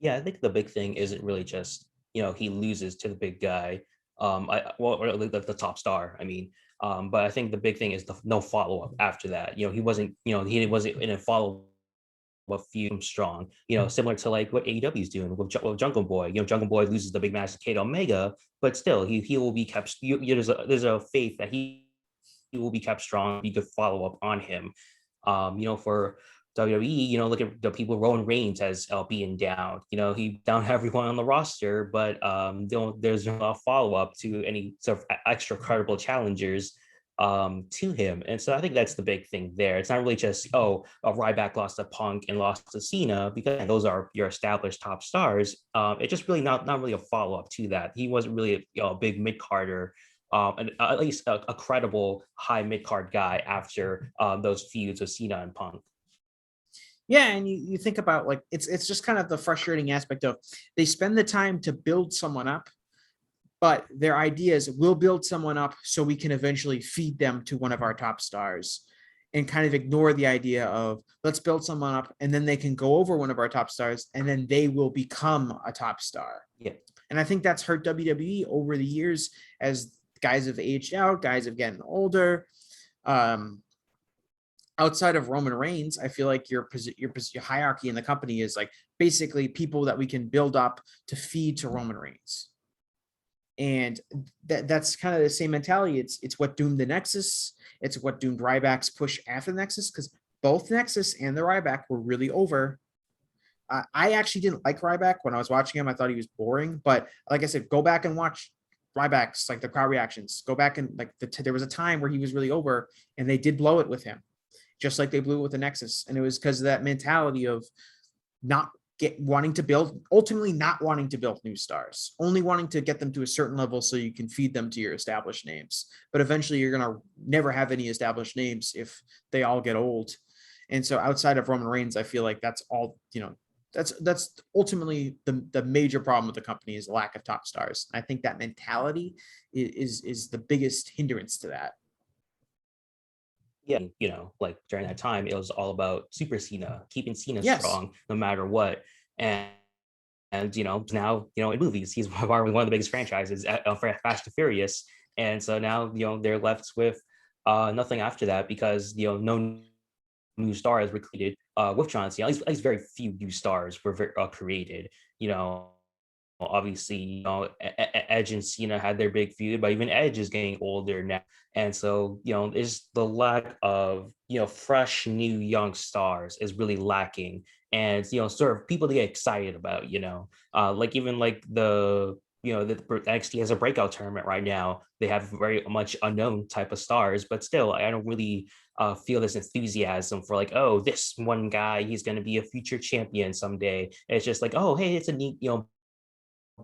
Yeah, I think the big thing isn't really just, he loses to the big guy, or the top star, I mean, but I think the big thing is no follow-up after that. He wasn't in a follow-up feud strong, similar to like what AEW is doing with Jungle Boy. Jungle Boy loses the big match to Kate Omega, but still he will be kept, there's a faith that he will be kept strong, be good follow-up on him. For WWE, look at the people Roman Reigns as being down. He down everyone on the roster, but there's no follow-up to any sort of extra credible challengers to him. And so I think that's the big thing there. It's not really just, Ryback lost to Punk and lost to Cena, because those are your established top stars. It's just really not really a follow-up to that. He wasn't really a big mid-carder, and at least a credible high mid-card guy after those feuds with Cena and Punk. Yeah, and you think about, like, it's just kind of the frustrating aspect of they spend the time to build someone up, but their idea is we'll build someone up so we can eventually feed them to one of our top stars, and kind of ignore the idea of let's build someone up and then they can go over one of our top stars and then they will become a top star. Yeah. And I think that's hurt WWE over the years as guys have aged out, guys have gotten older. Outside of Roman Reigns, I feel like your hierarchy in the company is like basically people that we can build up to feed to Roman Reigns. And that's kind of the same mentality. It's what doomed the Nexus. It's what doomed Ryback's push after the Nexus, because both Nexus and the Ryback were really over. I actually didn't like Ryback when I was watching him. I thought he was boring. But like I said, go back and watch Ryback's, like, the crowd reactions. Go back and, like, there was a time where he was really over, and they did blow it with him, just like they blew it with the Nexus. And it was because of that mentality of not ultimately not wanting to build new stars, only wanting to get them to a certain level so you can feed them to your established names. But eventually you're going to never have any established names if they all get old. And so outside of Roman Reigns, I feel like that's all, that's ultimately the major problem with the company is the lack of top stars. I think that mentality is the biggest hindrance to that. Yeah, like during that time, it was all about Super Cena, keeping Cena Yes. strong no matter what. And now in movies, he's one of the biggest franchises for Fast and Furious. And so now they're left with nothing after that because no new stars were created with John Cena. At least very few new stars were created. Obviously, Edge and Cena had their big feud, but even Edge is getting older now. And so, is the lack of, fresh, new, young stars is really lacking. And, sort of people to get excited about, like even like the NXT has a breakout tournament right now. They have very much unknown type of stars, but still, I don't really feel this enthusiasm for like, oh, this one guy, he's going to be a future champion someday. It's just like, oh, hey, it's a neat,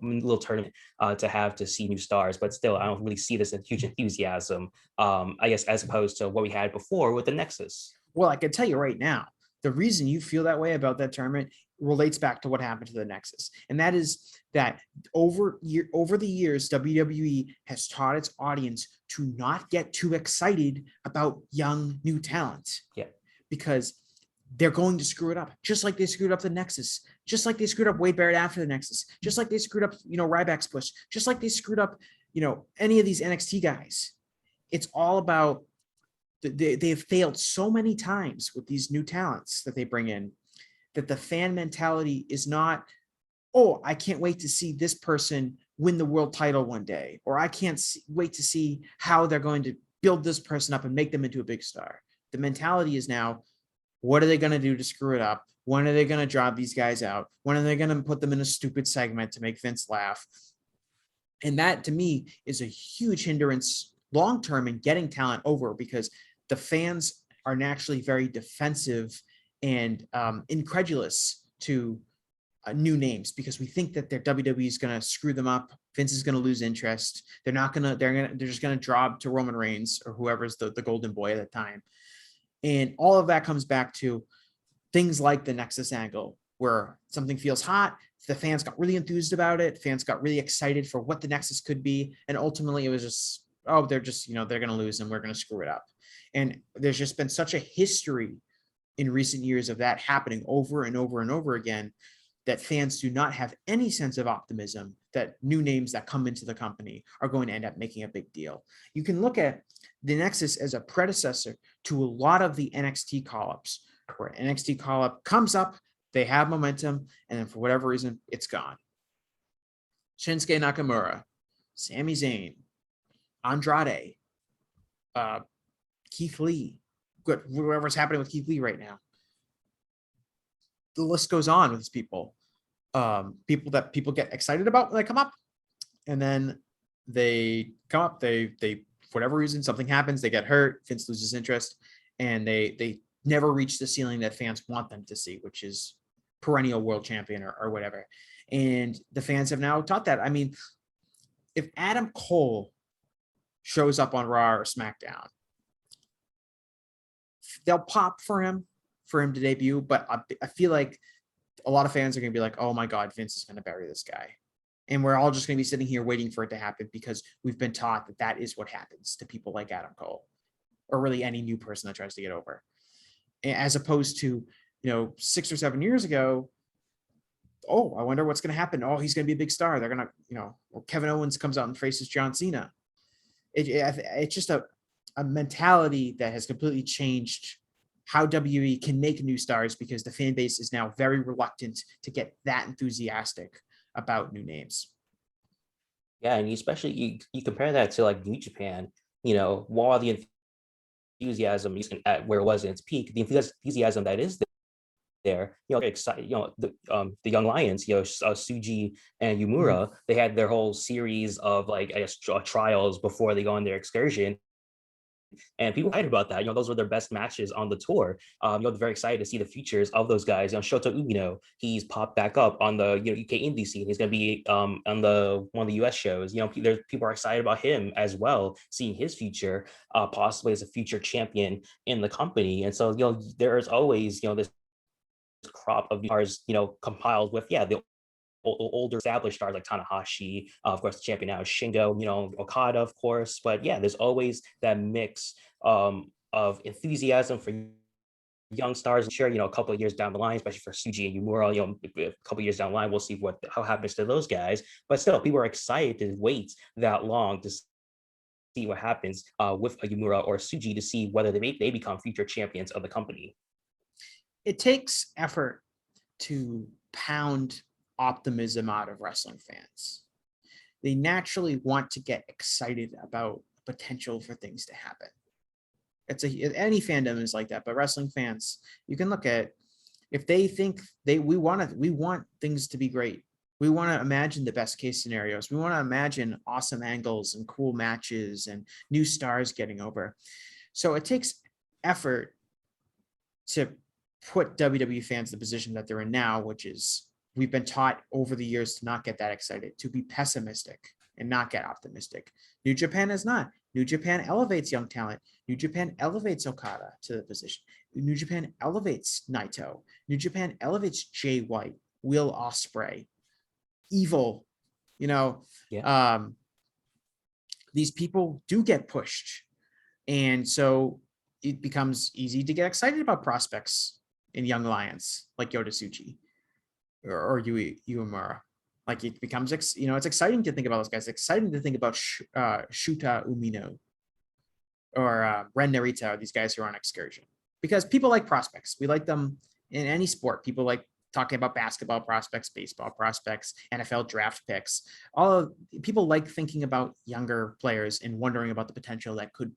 little tournament to see new stars, but still I don't really see this huge enthusiasm, I guess, as opposed to what we had before with the Nexus. Well, I can tell you right now, the reason you feel that way about that tournament relates back to what happened to the Nexus, and that is that over the years WWE has taught its audience to not get too excited about young new talent. Yeah, because they're going to screw it up, just like they screwed up the Nexus, just like they screwed up Wade Barrett after the Nexus, just like they screwed up, Ryback's push, just like they screwed up, any of these NXT guys. It's all about they have failed so many times with these new talents that they bring in that the fan mentality is not, oh, I can't wait to see this person win the world title one day, or I can't wait to see how they're going to build this person up and make them into a big star. The mentality is now, what are they going to do to screw it up? When are they going to drop these guys out? When are they going to put them in a stupid segment to make Vince laugh? And that, to me, is a huge hindrance long-term in getting talent over, because the fans are naturally very defensive and incredulous to new names, because we think that their WWE is going to screw them up. Vince is going to lose interest. They're just going to drop to Roman Reigns or whoever's the golden boy at the time. And all of that comes back to things like the Nexus Angle, where something feels hot, the fans got really enthused about it, fans got really excited for what the Nexus could be, and ultimately it was just, oh, they're just, they're going to lose and we're going to screw it up. And there's just been such a history in recent years of that happening over and over and over again, that fans do not have any sense of optimism that new names that come into the company are going to end up making a big deal. You can look at the Nexus as a predecessor to a lot of the NXT call-ups, where NXT call-up comes up, they have momentum, and then for whatever reason, it's gone. Shinsuke Nakamura, Sami Zayn, Andrade, Keith Lee, whatever's happening with Keith Lee right now. The list goes on with these people. People that people get excited about when they come up, and then they come up, they for whatever reason, something happens, they get hurt, Vince loses interest, and they never reach the ceiling that fans want them to see, which is perennial world champion or whatever. And the fans have now taught that. I mean, if Adam Cole shows up on Raw or SmackDown, they'll pop for him to debut, but I feel like a lot of fans are going to be like, oh my God, Vince is going to bury this guy. And we're all just going to be sitting here waiting for it to happen, because we've been taught that that is what happens to people like Adam Cole, or really any new person that tries to get over. As opposed to, 6 or 7 years ago, oh, I wonder what's going to happen. Oh, he's going to be a big star. They're going to, or Kevin Owens comes out and faces John Cena. It's just a mentality that has completely changed how WWE can make new stars, because the fan base is now very reluctant to get that enthusiastic about new names. Yeah, and especially you compare that to like New Japan, while the enthusiasm isn't at where it was in its peak, the enthusiasm that is there, excited, the young lions, Suji and Yumura, they had their whole series of like, I guess, trials before they go on their excursion. and people excited about that. Those were their best matches on the tour. They're very excited to see the futures of those guys. Shota Umino, he's popped back up on the UK indie scene. He's going to be on the one of the US shows. There's people are excited about him as well, seeing his future, possibly as a future champion in the company. And so there is always this crop of stars compiled with the older established stars like Tanahashi, of course, the champion now is Shingo, Okada, of course. But yeah, there's always that mix of enthusiasm for young stars. I'm sure, a couple of years down the line, especially for Suji and Yumura, a couple of years down the line, we'll see how happens to those guys. But still, people are excited to wait that long to see what happens with a Yumura or Suji to see whether they become future champions of the company. It takes effort to pound optimism out of wrestling fans. They naturally want to get excited about potential for things to happen. Any fandom is like that, but wrestling fans, you can look at if they think we want things to be great. We want to imagine the best case scenarios. We want to imagine awesome angles and cool matches and new stars getting over. So it takes effort to put WWE fans in the position that they're in now, which is we've been taught over the years to not get that excited, to be pessimistic and not get optimistic. New Japan is not. New Japan elevates young talent. New Japan elevates Okada to the position. New Japan elevates Naito. New Japan elevates Jay White, Will Ospreay, Evil. These people do get pushed. And so it becomes easy to get excited about prospects in young lions like Yota Tsuji or Uemura. Like it becomes, it's exciting to think about those guys. It's exciting to think about Shuta Umino or Ren Narita, or these guys who are on excursion, because people like prospects. We like them in any sport. People like talking about basketball prospects, baseball prospects, NFL draft picks. People like thinking about younger players and wondering about the potential that could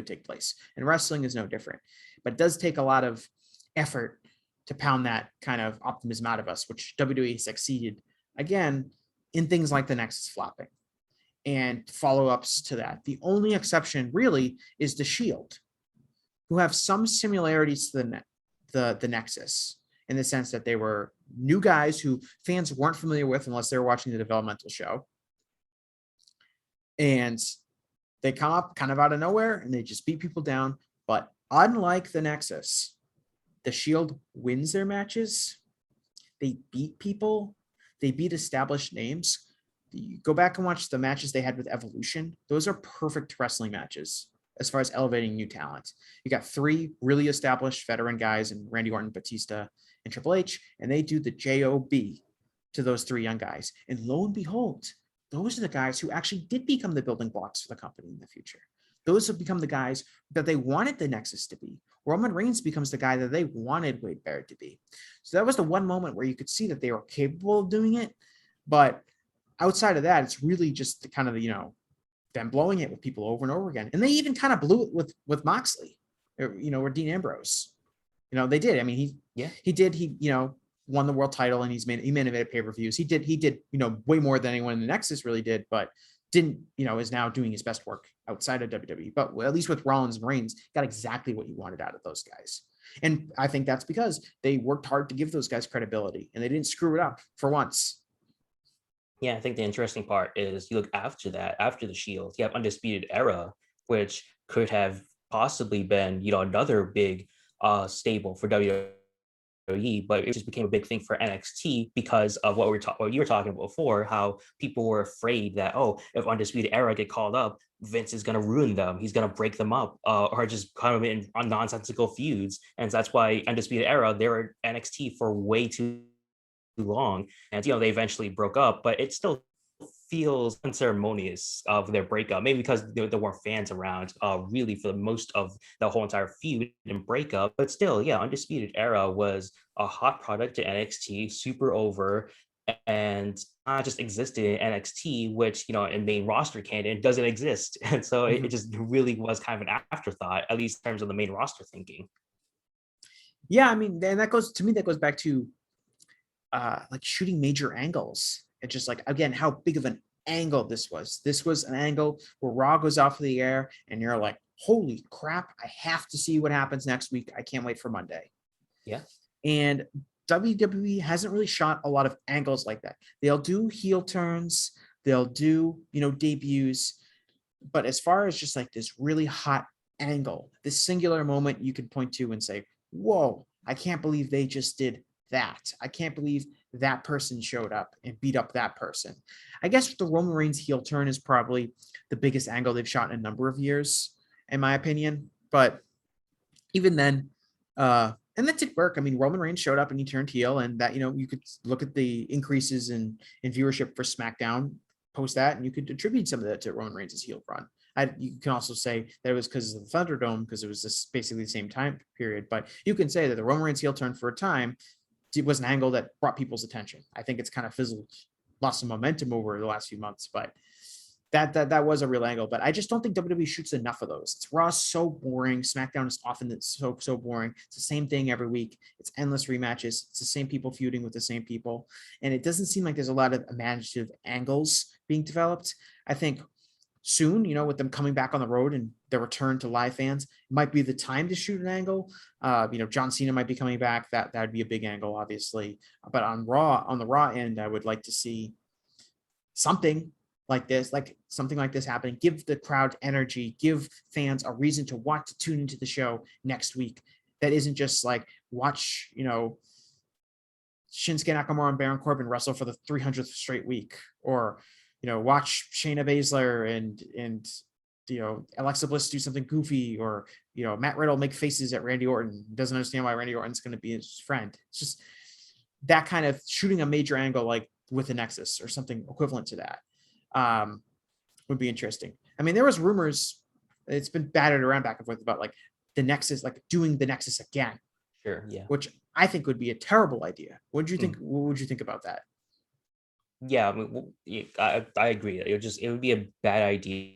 take place. And wrestling is no different, but it does take a lot of effort to pound that kind of optimism out of us, which WWE succeeded again in things like the Nexus flopping and follow-ups to that. The only exception really is the Shield, who have some similarities to the Nexus in the sense that they were new guys who fans weren't familiar with unless they were watching the developmental show. And they come up kind of out of nowhere and they just beat people down. But unlike the Nexus, the Shield wins their matches. They beat people. They beat established names. You go back and watch the matches they had with Evolution. Those are perfect wrestling matches as far as elevating new talent. You got 3 really established veteran guys in Randy Orton, Batista, and Triple H, and they do the JOB to those 3 young guys. And lo and behold, those are the guys who actually did become the building blocks for the company in the future. Those have become the guys that they wanted the Nexus to be. Roman Reigns becomes the guy that they wanted Wade Barrett to be. So that was the one moment where you could see that they were capable of doing it. But outside of that, it's really just the kind of, them blowing it with people over and over again. And they even kind of blew it with Moxley, or Dean Ambrose. They did. I mean, he won the world title and he made pay-per-views. He did, way more than anyone in the Nexus really did, but didn't, is now doing his best work outside of WWE. But at least with Rollins and Reigns, got exactly what you wanted out of those guys. And I think that's because they worked hard to give those guys credibility and they didn't screw it up for once. Yeah, I think the interesting part is you look after that, after the Shield, you have Undisputed Era, which could have possibly been, another big stable for WWE, but it just became a big thing for NXT because of what you were talking about before, how people were afraid that, if Undisputed Era get called up, Vince is going to ruin them. He's going to break them up or just kind of in nonsensical feuds. And so that's why Undisputed Era, they were NXT for way too long, and they eventually broke up, but it still feels unceremonious of their breakup, maybe because there weren't fans around really for most of the whole entire feud and breakup. But still, Undisputed Era was a hot product to NXT, super over, and not just existed in NXT, which in main roster canon doesn't exist. And so it just really was kind of an afterthought, at least in terms of the main roster thinking. Yeah, I mean, and that goes back to like shooting major angles. It's just like, again, how big of an angle this was. This was an angle where Raw goes off the air and you're like, holy crap, I have to see what happens next week. I can't wait for Monday. Yeah. And WWE hasn't really shot a lot of angles like that. They'll do heel turns, they'll do, debuts. But as far as just like this really hot angle, this singular moment you can point to and say, whoa, I can't believe they just did that. I can't believe that person showed up and beat up that person. I guess the Roman Reigns heel turn is probably the biggest angle they've shot in a number of years, in my opinion. But even then, and that did work. I mean, Roman Reigns showed up and he turned heel, and that, you could look at the increases in viewership for SmackDown post that, and you could attribute some of that to Roman Reigns' heel run. You can also say that it was because of the Thunderdome, because it was basically the same time period. But you can say that the Roman Reigns heel turn for a time was an angle that brought people's attention. I think it's kind of fizzled, lost some momentum over the last few months, but that was a real angle. But I just don't think WWE shoots enough of those. It's Raw so boring. SmackDown is often so boring. It's the same thing every week. It's endless rematches. It's the same people feuding with the same people, and it doesn't seem like there's a lot of imaginative angles being developed. I think soon, with them coming back on the road and their return to live fans, it might be the time to shoot an angle. John Cena might be coming back. That'd be a big angle, obviously. But on the Raw end, I would like to see something like this, happening. Give the crowd energy, give fans a reason to want to tune into the show next week. That isn't just like watch, Shinsuke Nakamura and Baron Corbin wrestle for the 300th straight week, or watch Shayna Baszler and Alexa Bliss do something goofy, or Matt Riddle make faces at Randy Orton, doesn't understand why Randy Orton's going to be his friend. It's just that kind of shooting a major angle, like with the Nexus or something equivalent to that, would be interesting. I mean, there was rumors, it's been battered around back and forth about like the Nexus, like doing the Nexus again. Sure. Yeah. Which I think would be a terrible idea. What would you think? What would you think about that? Yeah, I mean, I agree. It would be a bad idea.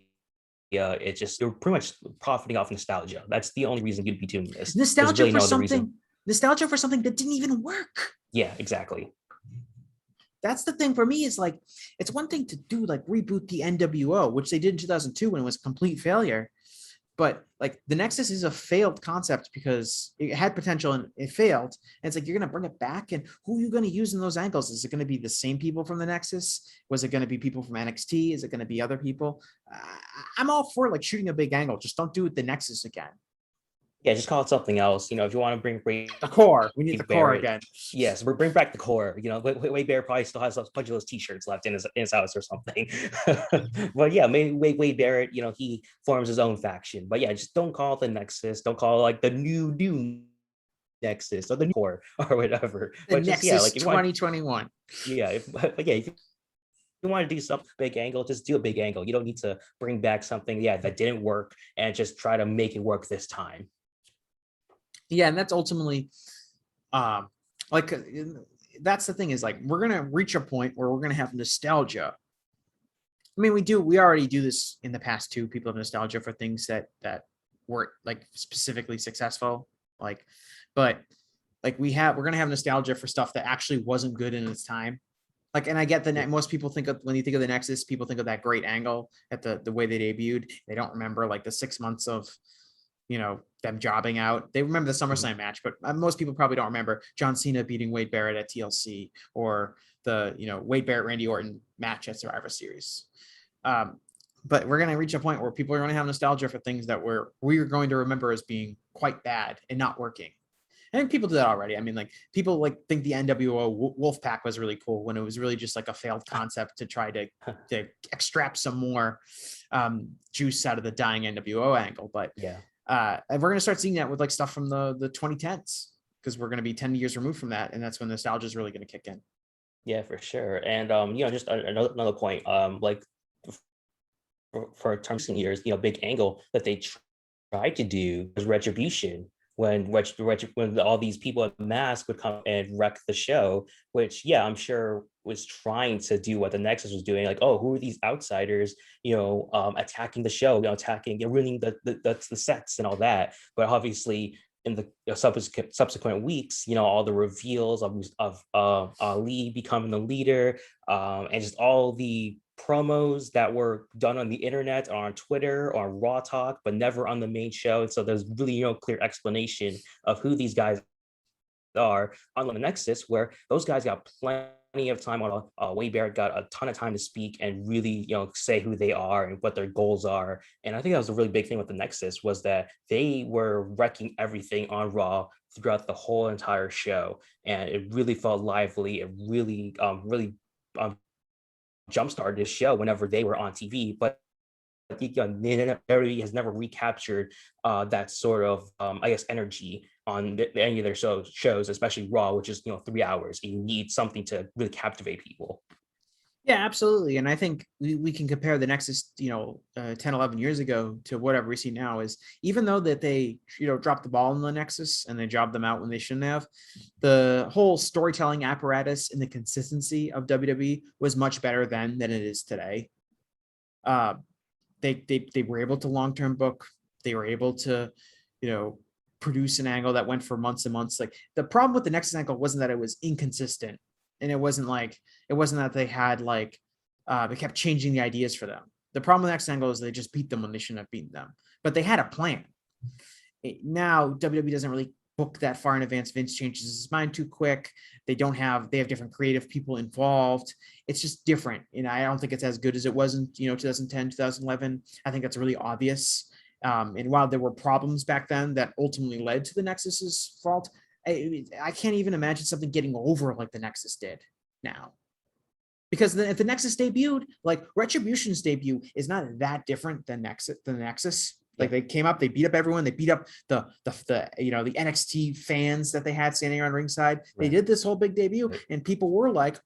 Yeah, it's just you're pretty much profiting off nostalgia. That's the only reason you'd be doing this. Nostalgia really for something. Nostalgia for something that didn't even work. Yeah, exactly. That's the thing for me, is like, it's one thing to do like reboot the NWO, which they did in 2002 when it was a complete failure. But like the Nexus is a failed concept because it had potential and it failed. And it's like, you're going to bring it back, and who are you going to use in those angles? Is it going to be the same people from the Nexus? Was it going to be people from NXT? Is it going to be other people? I'm all for like shooting a big angle. Just don't do it the Nexus again. Yeah, just call it something else. If you want to bring the core, we need the core again. Yes, we're bring back the core. Wade Barrett probably still has a bunch of those T-shirts left in his house or something. But yeah, maybe Wade Barrett, he forms his own faction. But yeah, just don't call it the Nexus. Don't call it like the new Nexus or the new core or whatever. The but Nexus, just, 2021. If you want to do some big angle, just do a big angle. You don't need to bring back something that didn't work and just try to make it work this time. Yeah, and that's ultimately that's the thing, is like, we're going to reach a point where we're going to have nostalgia. I mean, we already do this in the past too. People have nostalgia for things that weren't like specifically successful, but we're going to have nostalgia for stuff that actually wasn't good in its time. Like, and I get most people think of, when you think of the Nexus, people think of that great angle at the way they debuted. They don't remember like the 6 months of them jobbing out. They remember the SummerSlam match, but most people probably don't remember John Cena beating Wade Barrett at TLC, or the Wade Barrett Randy Orton match at Survivor Series. But we're going to reach a point where people are going to have nostalgia for things that we're going to remember as being quite bad and not working. And people do that already. I mean, like, people think the NWO Wolfpack was really cool when it was really just like a failed concept to try to extract some more juice out of the dying NWO angle. But yeah. And we're going to start seeing that with like stuff from the 2010s, because we're going to be 10 years removed from that. And that's when nostalgia is really going to kick in. Yeah, for sure. And, just another point, like for terms of years, big angle that they tried to do was Retribution, when all these people in mask would come and wreck the show, which, yeah, I'm sure was trying to do what the Nexus was doing. Like, oh, who are these outsiders, attacking the show, attacking, ruining the sets and all that. But obviously, in the subsequent weeks, all the reveals of Ali becoming the leader, and just all the promos that were done on the internet or on Twitter or on Raw Talk, but never on the main show. And so there's really no clear explanation of who these guys are on the Nexus, where those guys got plenty of time on. Wade Barrett got a ton of time to speak and really, say who they are and what their goals are. And I think that was a really big thing with the Nexus, was that they were wrecking everything on Raw throughout the whole entire show, and it really felt lively. It really jumpstarted this show whenever they were on TV. But WWE has never recaptured that sort of, energy on any of their shows, especially Raw, which is 3 hours. And you need something to really captivate people. Yeah, absolutely. And I think we can compare the Nexus, 10, 11 years ago to whatever we see now. Is even though that they, dropped the ball in the Nexus and they jobbed them out when they shouldn't have, the whole storytelling apparatus and the consistency of WWE was much better then than it is today. They were able to long-term book. They were able to, produce an angle that went for months and months. Like, the problem with the Nexus angle wasn't that it was inconsistent, and it wasn't that they had they kept changing the ideas for them. The problem with Nexus angle is they just beat them when they shouldn't have beaten them, but they had a plan. Now WWE doesn't really book that far in advance. Vince changes his mind too quick. They have different creative people involved. It's just different. I don't think it's as good as it was in 2010, 2011. I think that's really obvious. And while there were problems back then that ultimately led to the Nexus's fault, I can't even imagine something getting over like the Nexus did now. Because if the Nexus debuted, like Retribution's debut is not that different than the Nexus. Like, they came up, they beat up everyone, they beat up the NXT fans that they had standing around ringside. Right. They did this whole big debut, and people were like,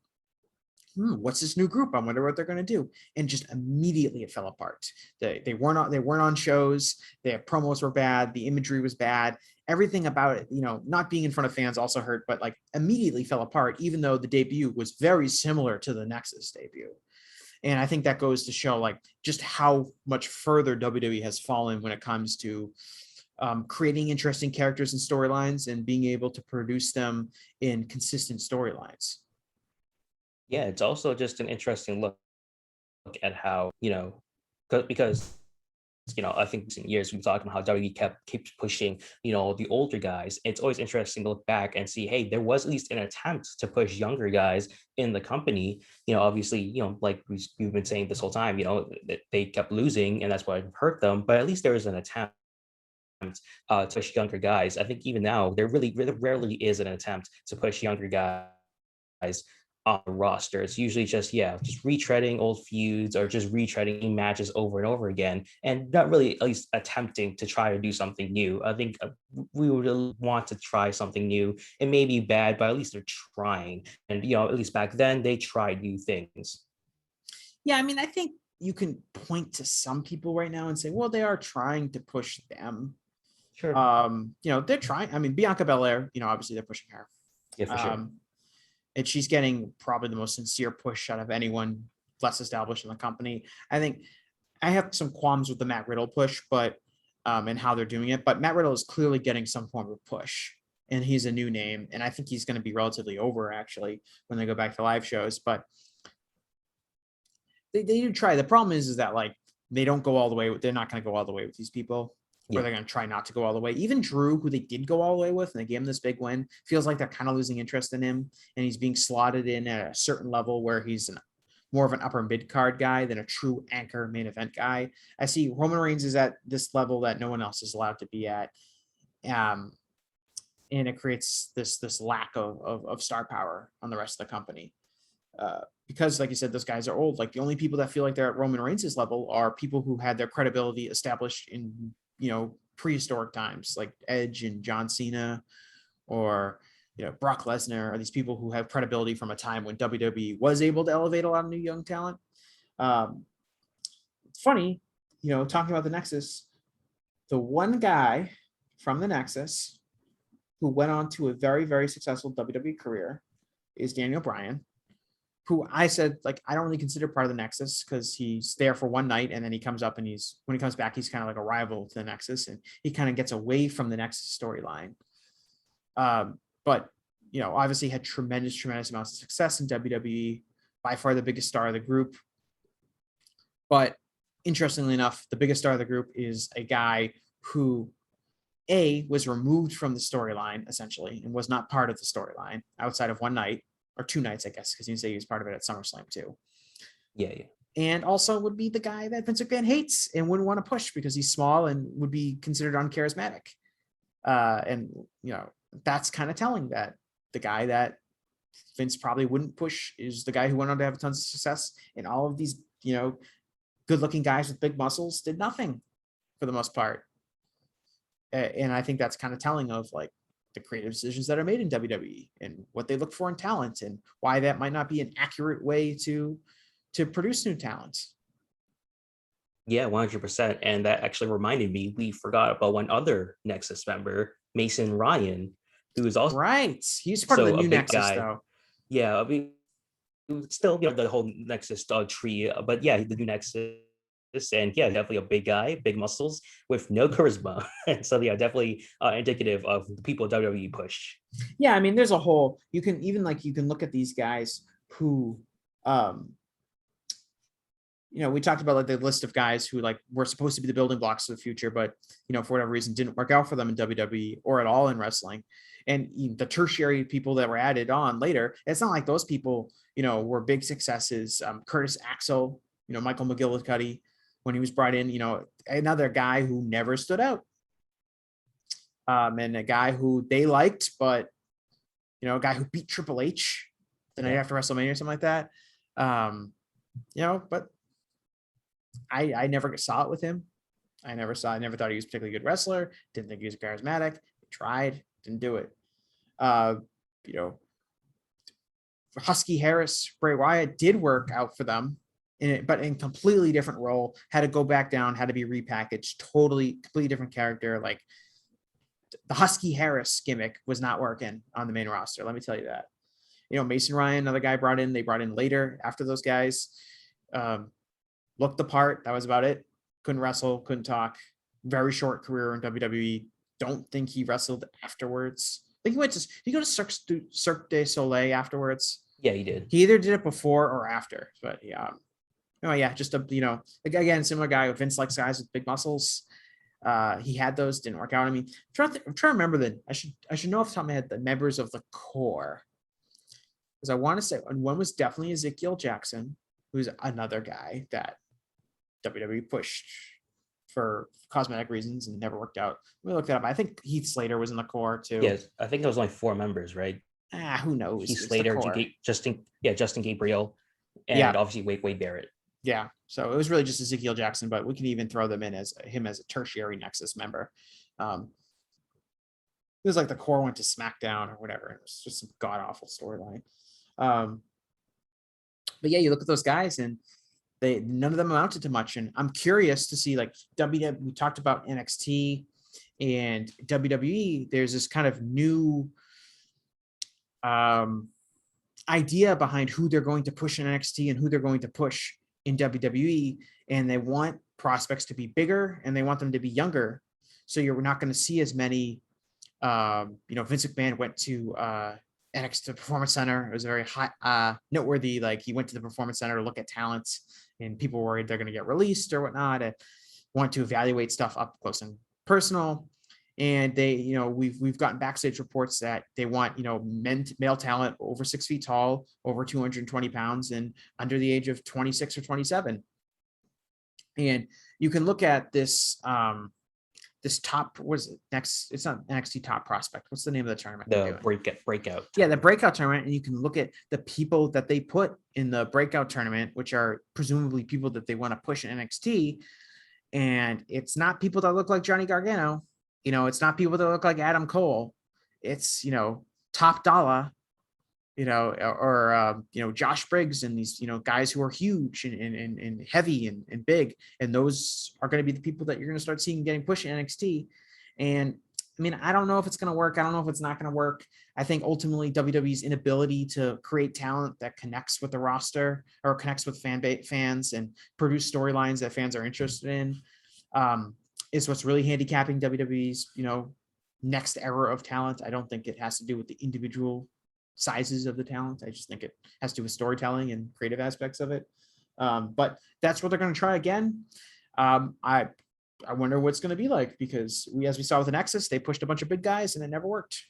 what's this new group? I wonder what they're going to do. And just immediately it fell apart. They weren't on shows. Their promos were bad. The imagery was bad. Everything about it, not being in front of fans also hurt, but immediately fell apart, even though the debut was very similar to the Nexus debut. And I think that goes to show just how much further WWE has fallen when it comes to creating interesting characters and storylines and being able to produce them in consistent storylines. Yeah, it's also just an interesting look at how, because I think in years we've talked about how WWE keeps pushing, the older guys. It's always interesting to look back and see, hey, there was at least an attempt to push younger guys in the company. Obviously, like we've been saying this whole time, that they kept losing, and that's what hurt them. But at least there was an attempt to push younger guys. I think even now there really rarely is an attempt to push younger guys on the roster. It's usually just retreading old feuds or just retreading matches over and over again, and not really at least attempting to try to do something new. I think we would want to try something new. It may be bad, but at least they're trying. And at least back then they tried new things. Yeah, I mean, I think you can point to some people right now and say, well, they are trying to push them. Sure. They're trying. I mean, Bianca Belair, obviously they're pushing her. Yeah, for sure. And she's getting probably the most sincere push out of anyone less established in the company. I think I have some qualms with the Matt Riddle push, but and how they're doing it. But Matt Riddle is clearly getting some form of push, and he's a new name, and I think he's going to be relatively over actually when they go back to live shows. But they do try. The problem is that they don't go all the way. They're not going to go all the way with these people. Or they're going to try not to go all the way. Even Drew, who they did go all the way with, and they gave him this big win, feels like they're kind of losing interest in him, and he's being slotted in at a certain level where he's more of an upper mid card guy than a true anchor main event guy. I see Roman Reigns is at this level that no one else is allowed to be at, and it creates this lack of star power on the rest of the company. Because, like you said, those guys are old. The only people that feel like they're at Roman Reigns' level are people who had their credibility established in prehistoric times, like Edge and John Cena, or Brock Lesnar, are these people who have credibility from a time when WWE was able to elevate a lot of new young talent. It's funny, talking about the Nexus, the one guy from the Nexus who went on to a very, very successful WWE career is Daniel Bryan, who I said, I don't really consider part of the Nexus because he's there for one night and then he comes up and when he comes back, he's kind of like a rival to the Nexus, and he kind of gets away from the Nexus storyline. But, obviously had tremendous amounts of success in WWE, by far the biggest star of the group. But interestingly enough, the biggest star of the group is a guy who was removed from the storyline essentially and was not part of the storyline outside of one night or two nights, I guess, because you say he was part of it at SummerSlam too. Yeah. And also would be the guy that Vince McMahon hates and wouldn't want to push because he's small and would be considered uncharismatic. And that's kind of telling that the guy that Vince probably wouldn't push is the guy who went on to have tons of success. And all of these, good-looking guys with big muscles did nothing for the most part. And I think that's kind of telling of like the creative decisions that are made in WWE and what they look for in talent and why that might not be an accurate way to produce new talent. Yeah, 100%. And that actually reminded me, we forgot about one other Nexus member, Mason Ryan, who is also right. He's part of the new big Nexus guy. though. Yeah, I mean, still, the whole Nexus tree, but yeah, the new Nexus. And yeah, definitely a big guy, big muscles with no charisma. And so yeah, definitely indicative of the people WWE push. Yeah, I mean, there's a whole, you can look at these guys who we talked about like the list of guys who like were supposed to be the building blocks of the future, but for whatever reason didn't work out for them in WWE or at all in wrestling. And the tertiary people that were added on later, it's not like those people, were big successes. Curtis Axel, Michael McGillicuddy, when he was brought in, another guy who never stood out. And a guy who they liked, but, a guy who beat Triple H the night after WrestleMania or something like that. But I never saw it with him. I never thought he was a particularly good wrestler. Didn't think he was charismatic. Tried, didn't do it. Husky Harris, Bray Wyatt did work out for them, but in completely different role. Had to go back down. Had to be repackaged. Completely different character. Like the Husky Harris gimmick was not working on the main roster. Let me tell you that. Mason Ryan, another guy they brought in later after those guys. Looked the part. That was about it. Couldn't wrestle, couldn't talk. Very short career in WWE. Don't think he wrestled afterwards. I think he go to Cirque du Soleil afterwards. Yeah, he did. He either did it before or after. But yeah. Oh yeah, just again, similar guy. Vince likes guys with big muscles. He had those, didn't work out. I mean, I'm trying to remember I should know off the top of my head the members of the core. Because I want to say one was definitely Ezekiel Jackson, who's another guy that WWE pushed for cosmetic reasons and never worked out. Let me look that up. I think Heath Slater was in the core too. Yes, I think there was only 4 members, right? Who knows? Heath Slater, Justin Gabriel, and obviously Wade Barrett. Yeah, so it was really just Ezekiel Jackson, but we can even throw them in as a tertiary Nexus member. It was like the core went to SmackDown or whatever. It was just some god awful storyline. But yeah, you look at those guys and none of them amounted to much. And I'm curious to see like WWE. We talked about NXT and WWE. There's this kind of new idea behind who they're going to push in NXT and who they're going to push in WWE. And they want prospects to be bigger and they want them to be younger. So you're not going to see as many. Vince McMahon went to NXT Performance Center. It was a very hot, noteworthy. Like he went to the Performance Center to look at talents, and people were worried they're going to get released or whatnot. And want to evaluate stuff up close and personal. And they, we've gotten backstage reports that they want, male talent over 6 feet tall, over 220 pounds, and under the age of 26 or 27. And you can look at this. This top was it next. It's not NXT Top Prospect. What's the name of the tournament? The breakout. Yeah, the breakout tournament, and you can look at the people that they put in the breakout tournament, which are presumably people that they want to push in NXT. And it's not people that look like Johnny Gargano. It's not people that look like Adam Cole. It's Top Dollar. Or Josh Briggs and these, guys who are huge and heavy and big. And those are going to be the people that you're going to start seeing getting pushed in NXT. And I mean, I don't know if it's going to work. I don't know if it's not going to work. I think ultimately WWE's inability to create talent that connects with the roster or connects with fans and produce storylines that fans are interested in is what's really handicapping WWE's, next era of talent. I don't think it has to do with the individual sizes of the talent. I just think it has to do with storytelling and creative aspects of it. But that's what they're going to try again. I wonder what's going to be like, because as we saw with the Nexus, they pushed a bunch of big guys and it never worked.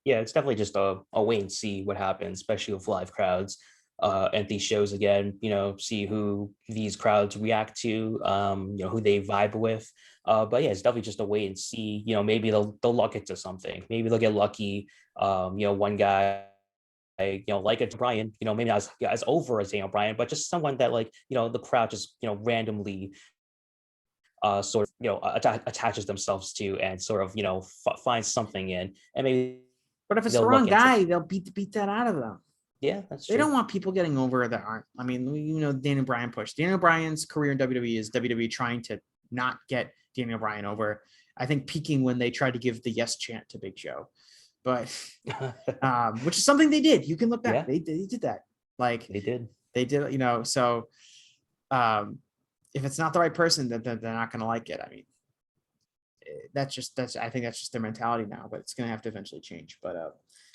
Yeah, it's definitely just a wait and see what happens, especially with live crowds. And these shows again, see who these crowds react to, who they vibe with. But yeah, it's definitely just a wait and see. Maybe they'll luck into something. Maybe they'll get lucky. One guy, like a Bryan, maybe not as over as Bryan, but just someone that the crowd just randomly sort of attaches themselves to, and sort of finds something in, and maybe. But if it's the wrong guy, they'll beat that out of them. Yeah, that's true. They don't want people getting over that aren't. I mean, Daniel Bryan push. Daniel Bryan's career in WWE is WWE trying to not get Daniel Bryan over. I think peaking when they tried to give the yes chant to Big Show, but which is something they did. You can look back. Yeah. They did that. Like they did. So if it's not the right person, then they're not going to like it. I mean, I think that's just their mentality now, but it's going to have to eventually change. But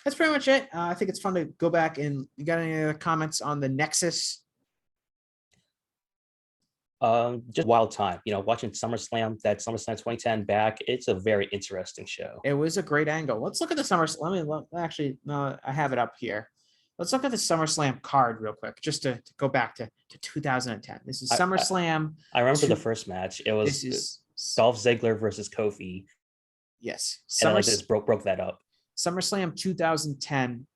that's pretty much it. I think it's fun to go back. And you got any other comments on the Nexus? Just wild time, watching SummerSlam 2010 back. It's a very interesting show. It was a great angle. Let's look at the SummerSlam. I have it up here. Let's look at the SummerSlam card real quick, just to go back to 2010. This is SummerSlam. I remember the first match. It was Dolph Ziggler versus Kofi. Yes. And I just broke that up. SummerSlam 2010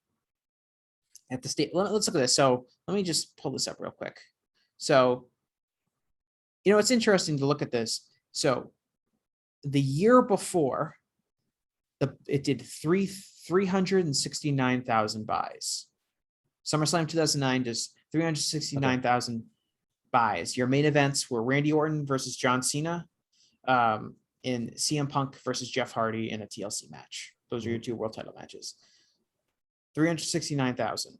at the state. Let's look at this. So let me just pull this up real quick. So, it's interesting to look at this. So the year before, it did 369,000 buys. SummerSlam 2009 does 369,000 buys. Your main events were Randy Orton versus John Cena, in CM Punk versus Jeff Hardy in a TLC match. Those are your two world title matches. 369,000.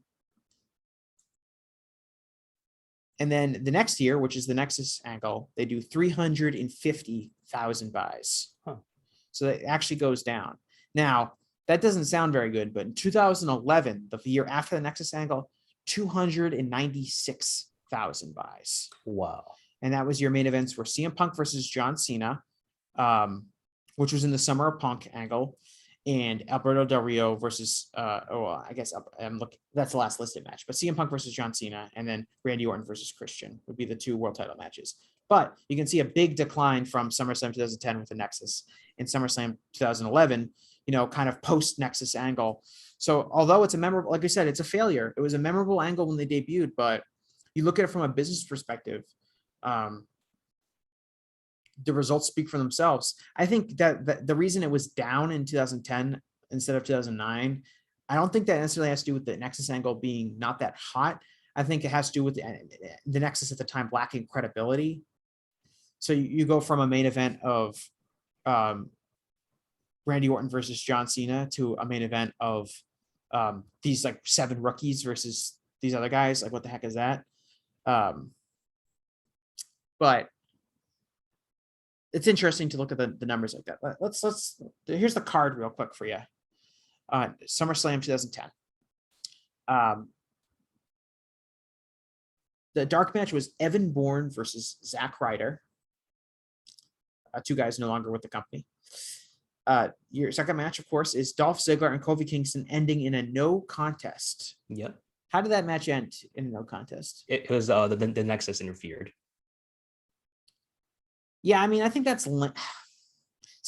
And then the next year, which is the Nexus Angle, they do 350,000 buys. So it actually goes down. Now, that doesn't sound very good, but in 2011, the year after the Nexus Angle, 296,000 buys. Wow. And that was your main events were CM Punk versus John Cena, which was in the Summer of Punk angle, and Alberto Del Rio versus, I guess I'm looking, that's the last listed match, but CM Punk versus John Cena, and then Randy Orton versus Christian would be the two world title matches. But you can see a big decline from SummerSlam 2010 with the Nexus, and SummerSlam 2011, kind of post-Nexus angle. So although it's a memorable, like I said, it's a failure. It was a memorable angle when they debuted, but you look at it from a business perspective, the results speak for themselves. I think that the reason it was down in 2010 instead of 2009, I don't think that necessarily has to do with the Nexus angle being not that hot. I think it has to do with the Nexus at the time lacking credibility. So you go from a main event of Randy Orton versus John Cena to a main event of these like 7 rookies versus these other guys. Like, what the heck is that? But it's interesting to look at the numbers like that. Here's the card real quick for you. SummerSlam 2010. The dark match was Evan Bourne versus Zack Ryder. 2 guys no longer with the company. Your second match, of course, is Dolph Ziggler and Kofi Kingston ending in a no contest. Yep. How did that match end in a no contest? It was the Nexus interfered. Yeah, I mean, I think that's so the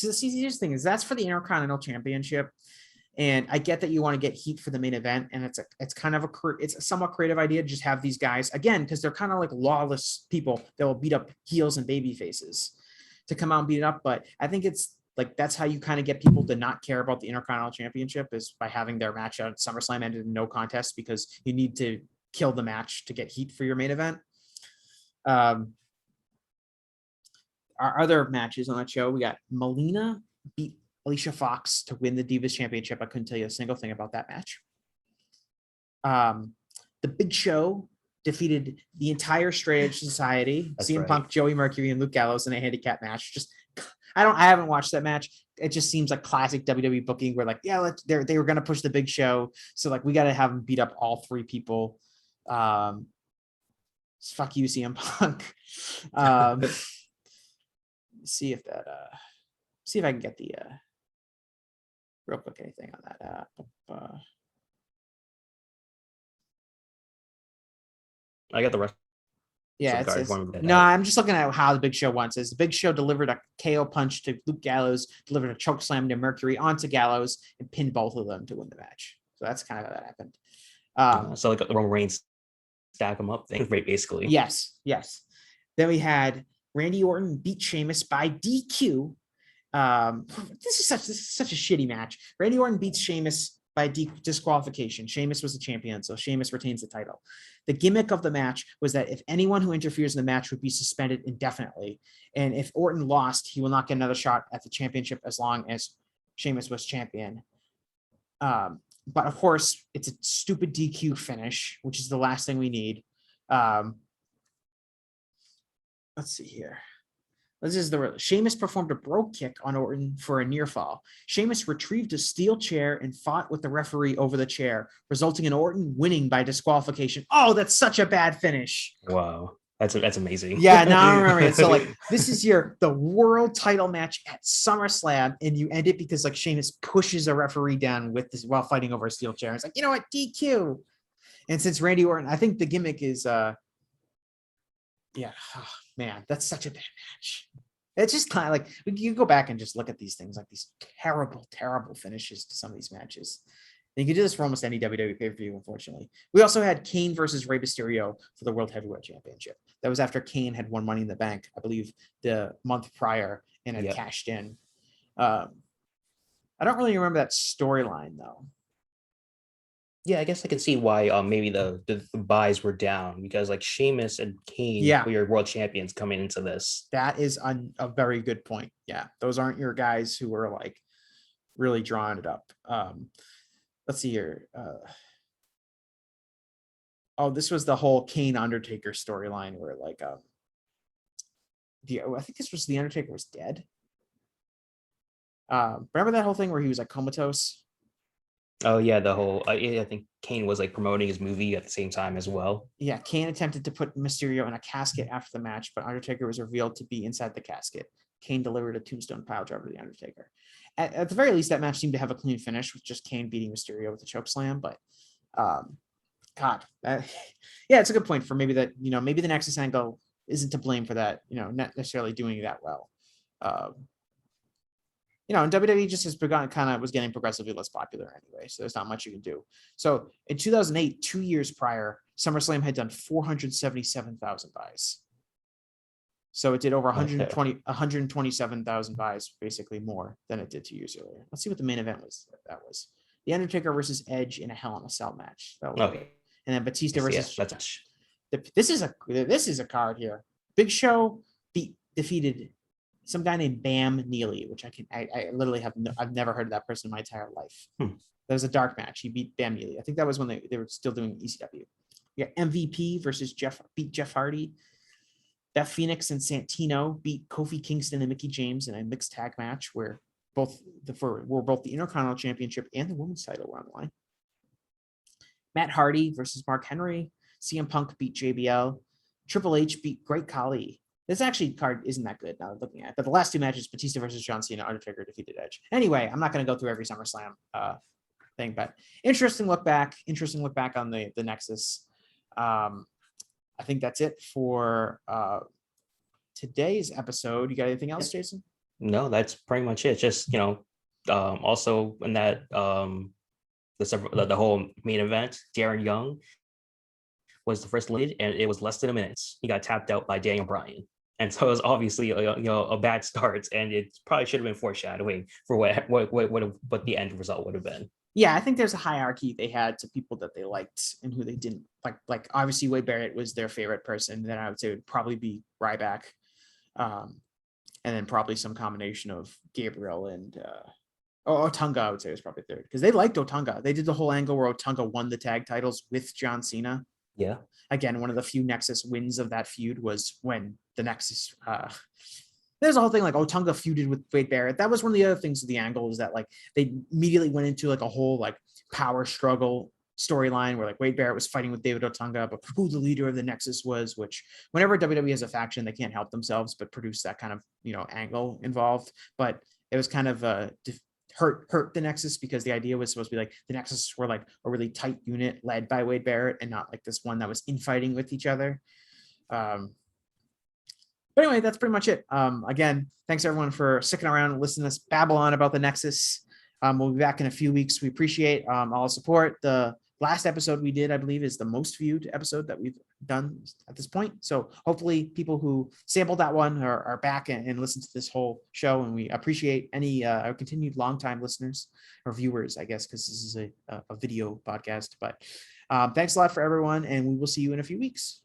easiest thing is that's for the Intercontinental Championship, and I get that you want to get heat for the main event, and it's kind of it's a somewhat creative idea to just have these guys again because they're kind of like lawless people that will beat up heels and baby faces to come out and beat it up. But I think it's like that's how you kind of get people to not care about the Intercontinental Championship is by having their match at SummerSlam ended in no contest because you need to kill the match to get heat for your main event. Our other matches on that show, we got Melina beat Alicia Fox to win the Divas Championship. I couldn't tell you a single thing about that match. The Big Show defeated the entire Straight Edge Society, CM Punk, Joey Mercury, and Luke Gallows in a handicap match. I haven't watched that match. It just seems like classic WWE booking where like, yeah, they were going to push the Big Show. So like, we got to have them beat up all 3 people. Fuck you, CM Punk. See if that see if I can get the real quick anything on that. I got the rest. Yeah, no, I'm just looking at how the Big Show won. It says the Big Show delivered a KO punch to Luke Gallows, delivered a choke slam to Mercury onto Gallows, and pinned both of them to win the match. So that's kind of how that happened. So like the Roman Reigns stack them up thing, right? Basically. Yes. Then we had Randy Orton beat Sheamus by DQ. This is such a shitty match. Randy Orton beats Sheamus by disqualification. Sheamus was the champion, so Sheamus retains the title. The gimmick of the match was that if anyone who interferes in the match would be suspended indefinitely, and if Orton lost, he will not get another shot at the championship as long as Sheamus was champion. But of course, it's a stupid DQ finish, which is the last thing we need. Let's see here. This is Sheamus performed a brogue kick on Orton for a near fall. Sheamus retrieved a steel chair and fought with the referee over the chair, resulting in Orton winning by disqualification. Oh, that's such a bad finish. Wow. That's amazing. Yeah, now I remember it. So like this is the world title match at SummerSlam, and you end it because like Sheamus pushes a referee down with this while fighting over a steel chair. It's like, you know what, DQ. And since Randy Orton, I think the gimmick is man, that's such a bad match. It's just kind of like you go back and just look at these things, like these terrible, terrible finishes to some of these matches. And you can do this for almost any WWE pay-per-view, unfortunately. We also had Kane versus Rey Mysterio for the World Heavyweight Championship. That was after Kane had won Money in the Bank, I believe, the month prior and had cashed in. I don't really remember that storyline, though. Yeah, I guess I can see why maybe the buys were down, because like Sheamus and Kane were your world champions coming into this. That is a very good point. Yeah, those aren't your guys who were like really drawing it up. Let's see here. This was the whole Kane Undertaker storyline where like I think this was the Undertaker was dead. Remember that whole thing where he was like comatose? Oh yeah, the whole I think Kane was like promoting his movie at the same time as well. Yeah, Kane attempted to put Mysterio in a casket after the match, but Undertaker was revealed to be inside the casket. Kane delivered a tombstone piledriver to the Undertaker. At the very least, that match seemed to have a clean finish with just Kane beating Mysterio with a choke slam. But it's a good point for maybe that, maybe the Nexus Angle isn't to blame for that, not necessarily doing that well. And WWE just has was getting progressively less popular anyway, so there's not much you can do. So in 2008, 2 years prior, SummerSlam had done 477,000 buys. So it did over 127,000 buys, basically more than it did 2 years earlier. Let's see what the main event was. That was The Undertaker versus Edge in a Hell in a Cell match. That was it. And then Batista versus. This is a card here. Big Show defeated some guy named Bam Neely, which I literally I've never heard of that person in my entire life. That was a dark match. He beat Bam Neely. I think that was when they were still doing ECW. Yeah, MVP versus beat Jeff Hardy. Beth Phoenix and Santino beat Kofi Kingston and Mickie James in a mixed tag match where both the Intercontinental Championship and the Women's title were on the line. Matt Hardy versus Mark Henry. CM Punk beat JBL. Triple H beat Great Khali. This actually card isn't that good now looking at it, but the last two matches, Batista versus John Cena, Undertaker defeated Edge. Anyway, I'm not going to go through every SummerSlam thing, but interesting look back on the Nexus. I think that's it for today's episode. You got anything else, Jason? No, that's pretty much it. Just, also in that the whole main event, Darren Young was the first lead, and it was less than a minute. He got tapped out by Daniel Bryan. And so it was obviously a bad start, and it probably should have been foreshadowing for what the end result would have been. Yeah, I think there's a hierarchy they had to people that they liked and who they didn't like. Like obviously Wade Barrett was their favorite person. Then I would say it would probably be Ryback, and then probably some combination of Gabriel and Otunga. I would say was probably third because they liked Otunga. They did the whole angle where Otunga won the tag titles with John Cena. Yeah. Again, one of the few Nexus wins of that feud was when the Nexus. There's a whole thing like Otunga feuded with Wade Barrett. That was one of the other things of the angle is that like they immediately went into like a whole like power struggle storyline where like Wade Barrett was fighting with David Otunga, but who the leader of the Nexus was, which whenever WWE has a faction, they can't help themselves but produce that kind of, angle involved. But it was kind of hurt the Nexus, because the idea was supposed to be like the Nexus were like a really tight unit led by Wade Barrett and not like this one that was infighting with each other. But anyway, that's pretty much it. Again, thanks everyone for sticking around and listening to us babble on about the Nexus. We'll be back in a few weeks. We appreciate all the support. The last episode we did, I believe, is the most viewed episode that we've done at this point. So hopefully people who sampled that one are back and listen to this whole show. And we appreciate any continued longtime listeners or viewers, I guess, because this is a video podcast. But thanks a lot for everyone, and we will see you in a few weeks.